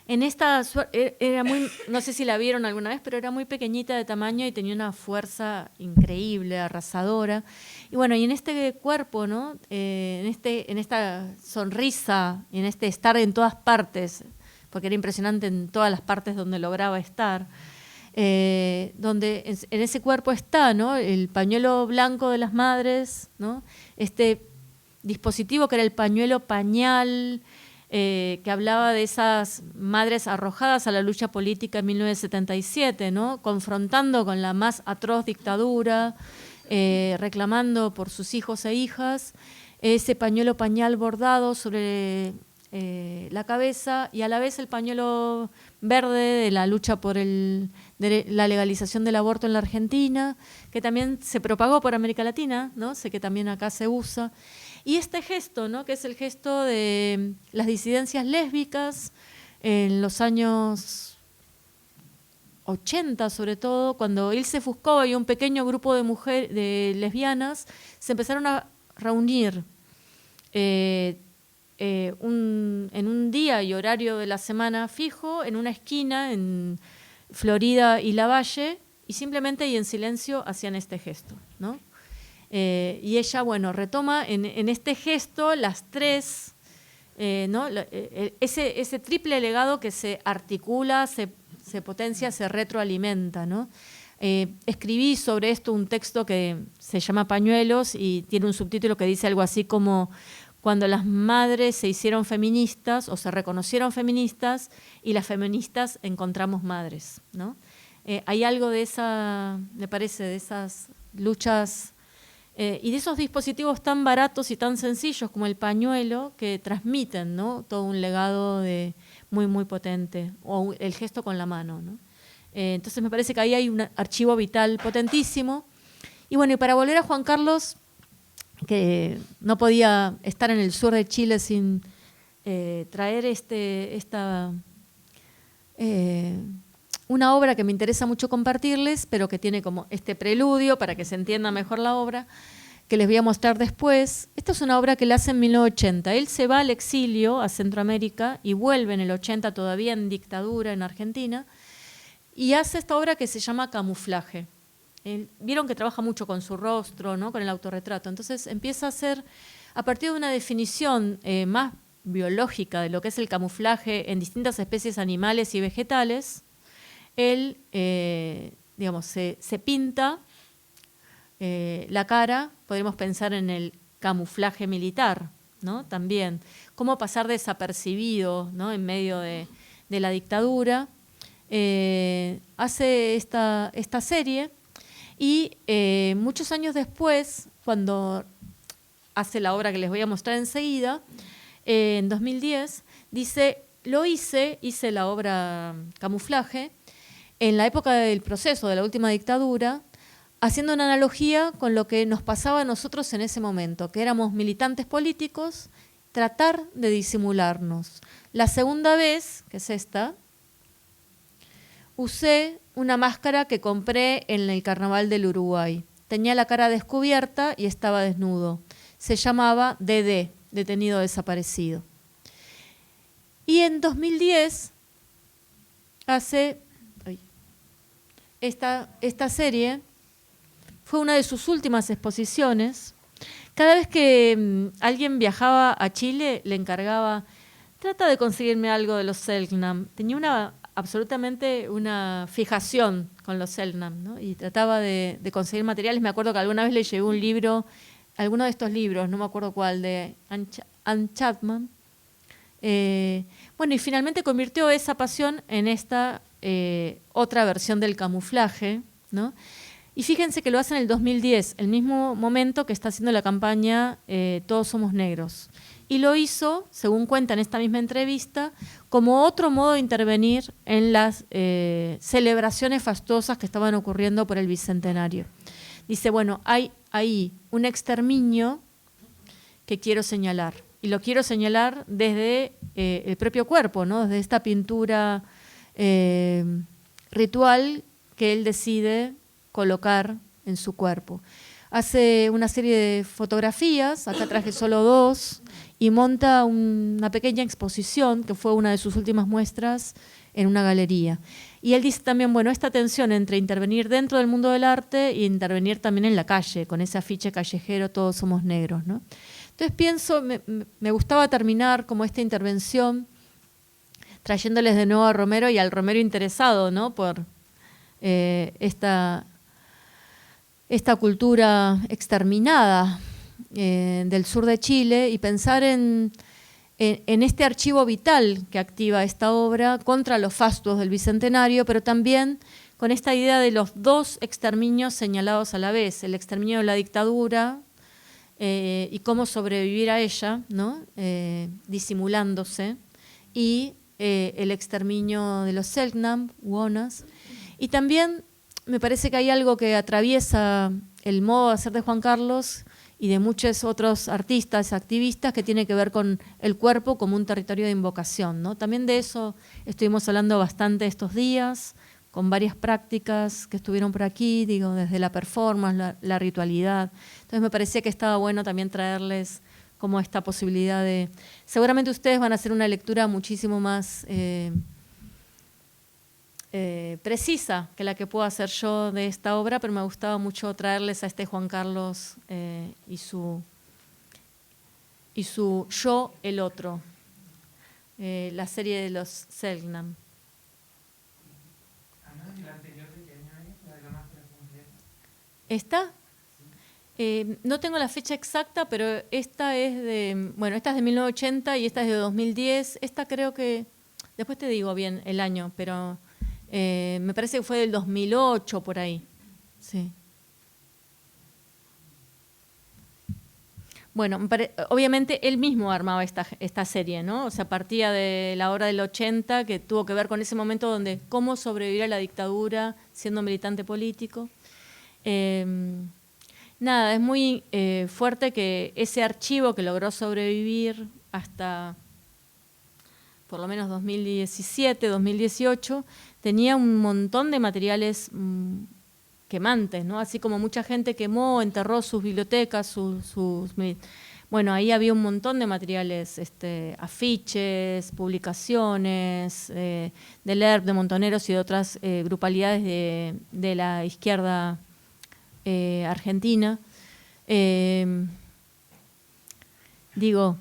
En esta, era muy, no sé si la vieron alguna vez, pero era muy pequeñita de tamaño y tenía una fuerza increíble, arrasadora. Y bueno, y en este cuerpo, ¿no? En esta sonrisa, en este estar en todas partes, porque era impresionante en todas las partes donde lograba estar, donde en ese cuerpo está, ¿no? El pañuelo blanco de las madres, ¿no? Este dispositivo que era el pañuelo pañal, que hablaba de esas madres arrojadas a la lucha política en 1977, ¿no? Confrontando con la más atroz dictadura, reclamando por sus hijos e hijas, ese pañuelo pañal bordado sobre la cabeza y a la vez el pañuelo verde de la lucha por de la legalización del aborto en la Argentina, que también se propagó por América Latina, ¿no? Sé que también acá se usa. Y este gesto, ¿no? Que es el gesto de las disidencias lésbicas en los años 80, sobre todo, cuando Ilse Fuscó y un pequeño grupo de lesbianas se empezaron a reunir en un día y horario de la semana fijo, en una esquina en Florida y Lavalle, y simplemente y en silencio hacían este gesto, ¿no? Y ella, bueno, retoma en este gesto las tres, ¿no? Ese triple legado que se articula, se potencia, se retroalimenta, ¿no? Escribí sobre esto un texto que se llama Pañuelos y tiene un subtítulo que dice algo así como cuando las madres se hicieron feministas o se reconocieron feministas y las feministas encontramos madres, ¿no? Hay algo de esa, me parece, de esas luchas y de esos dispositivos tan baratos y tan sencillos como el pañuelo que transmiten, ¿no? Todo un legado muy, muy potente, o el gesto con la mano, ¿no? Entonces me parece que ahí hay un archivo vital potentísimo. Y bueno, y para volver a Juan Carlos, que no podía estar en el sur de Chile sin traer una obra que me interesa mucho compartirles, pero que tiene como este preludio para que se entienda mejor la obra, que les voy a mostrar después. Esta es una obra que él hace en 1980. Él se va al exilio a Centroamérica y vuelve en el 80, todavía en dictadura en Argentina, y hace esta obra que se llama Camuflaje. Vieron que trabaja mucho con su rostro, ¿no? Con el autorretrato. Entonces empieza a hacer, a partir de una definición más biológica de lo que es el camuflaje en distintas especies animales y vegetales, él digamos, se pinta la cara. Podemos pensar en el camuflaje militar, ¿no? También, cómo pasar desapercibido, ¿no? En medio de la dictadura. Hace esta serie. Y muchos años después, cuando hace la obra que les voy a mostrar enseguida, en 2010, dice, hice la obra Camuflaje, en la época del proceso de la última dictadura, haciendo una analogía con lo que nos pasaba a nosotros en ese momento, que éramos militantes políticos, tratar de disimularnos. La segunda vez, que es esta, usé una máscara que compré en el Carnaval del Uruguay. Tenía la cara descubierta y estaba desnudo. Se llamaba DD, Detenido Desaparecido. Y en 2010 hace esta serie, fue una de sus últimas exposiciones. Cada vez que alguien viajaba a Chile, le encargaba, trata de conseguirme algo de los Selknam. Tenía absolutamente una fijación con los Selknam, ¿no? Y trataba de conseguir materiales. Me acuerdo que alguna vez le llevé un libro, alguno de estos libros, no me acuerdo cuál, de Anne Chapman. Bueno, y finalmente convirtió esa pasión en esta otra versión del camuflaje, ¿no? Y fíjense que lo hace en el 2010, el mismo momento que está haciendo la campaña Todos Somos Negros. Y lo hizo, según cuenta en esta misma entrevista, como otro modo de intervenir en las celebraciones fastuosas que estaban ocurriendo por el Bicentenario. Dice, bueno, hay ahí un exterminio que quiero señalar. Y lo quiero señalar desde el propio cuerpo, ¿no? Desde esta pintura ritual que él decide colocar en su cuerpo. Hace una serie de fotografías, acá traje solo 2, y monta una pequeña exposición, que fue una de sus últimas muestras, en una galería. Y él dice también, bueno, esta tensión entre intervenir dentro del mundo del arte e intervenir también en la calle, con ese afiche callejero, Todos Somos Negros, ¿no? Entonces pienso, me gustaba terminar como esta intervención trayéndoles de nuevo a Romero y al Romero interesado, ¿no? Por esta cultura exterminada del sur de Chile, y pensar en este archivo vital que activa esta obra contra los fastos del Bicentenario, pero también con esta idea de los 2 exterminios señalados a la vez, el exterminio de la dictadura y cómo sobrevivir a ella, ¿no? Disimulándose, y el exterminio de los Selknam, Wonas. Y también me parece que hay algo que atraviesa el modo de hacer de Juan Carlos y de muchos otros artistas, activistas, que tiene que ver con el cuerpo como un territorio de invocación, ¿no? También de eso estuvimos hablando bastante estos días, con varias prácticas que estuvieron por aquí, digo, desde la performance, la ritualidad. Entonces me parecía que estaba bueno también traerles como esta posibilidad de... Seguramente ustedes van a hacer una lectura muchísimo más precisa que la que puedo hacer yo de esta obra, pero me gustaba mucho traerles a este Juan Carlos y su Yo, el otro, la serie de los Selknam. ¿Esta? No tengo la fecha exacta, pero esta es de 1980 y esta es de 2010. Esta creo que, después te digo bien el año, pero me parece que fue del 2008 por ahí. Sí. Bueno, obviamente él mismo armaba esta serie, ¿no? O sea, partía de la hora del 80, que tuvo que ver con ese momento donde cómo sobrevivir a la dictadura siendo militante político. Nada, es muy fuerte que ese archivo que logró sobrevivir hasta por lo menos 2017, 2018, tenía un montón de materiales quemantes, ¿no? Así como mucha gente quemó, enterró sus bibliotecas, bueno, ahí había un montón de materiales, afiches, publicaciones del ERP, de Montoneros y de otras grupalidades de la izquierda argentina. Digo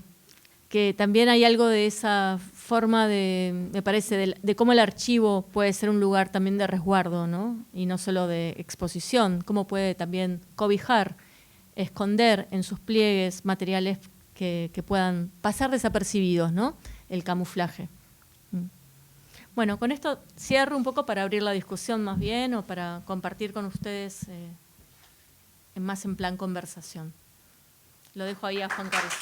que también hay algo de esa forma me parece, de cómo el archivo puede ser un lugar también de resguardo, ¿no? Y no solo de exposición, cómo puede también cobijar, esconder en sus pliegues materiales que puedan pasar desapercibidos, ¿no? El camuflaje. Bueno, con esto cierro un poco para abrir la discusión más bien o para compartir con ustedes más en plan conversación. Lo dejo ahí a Juan Carlos.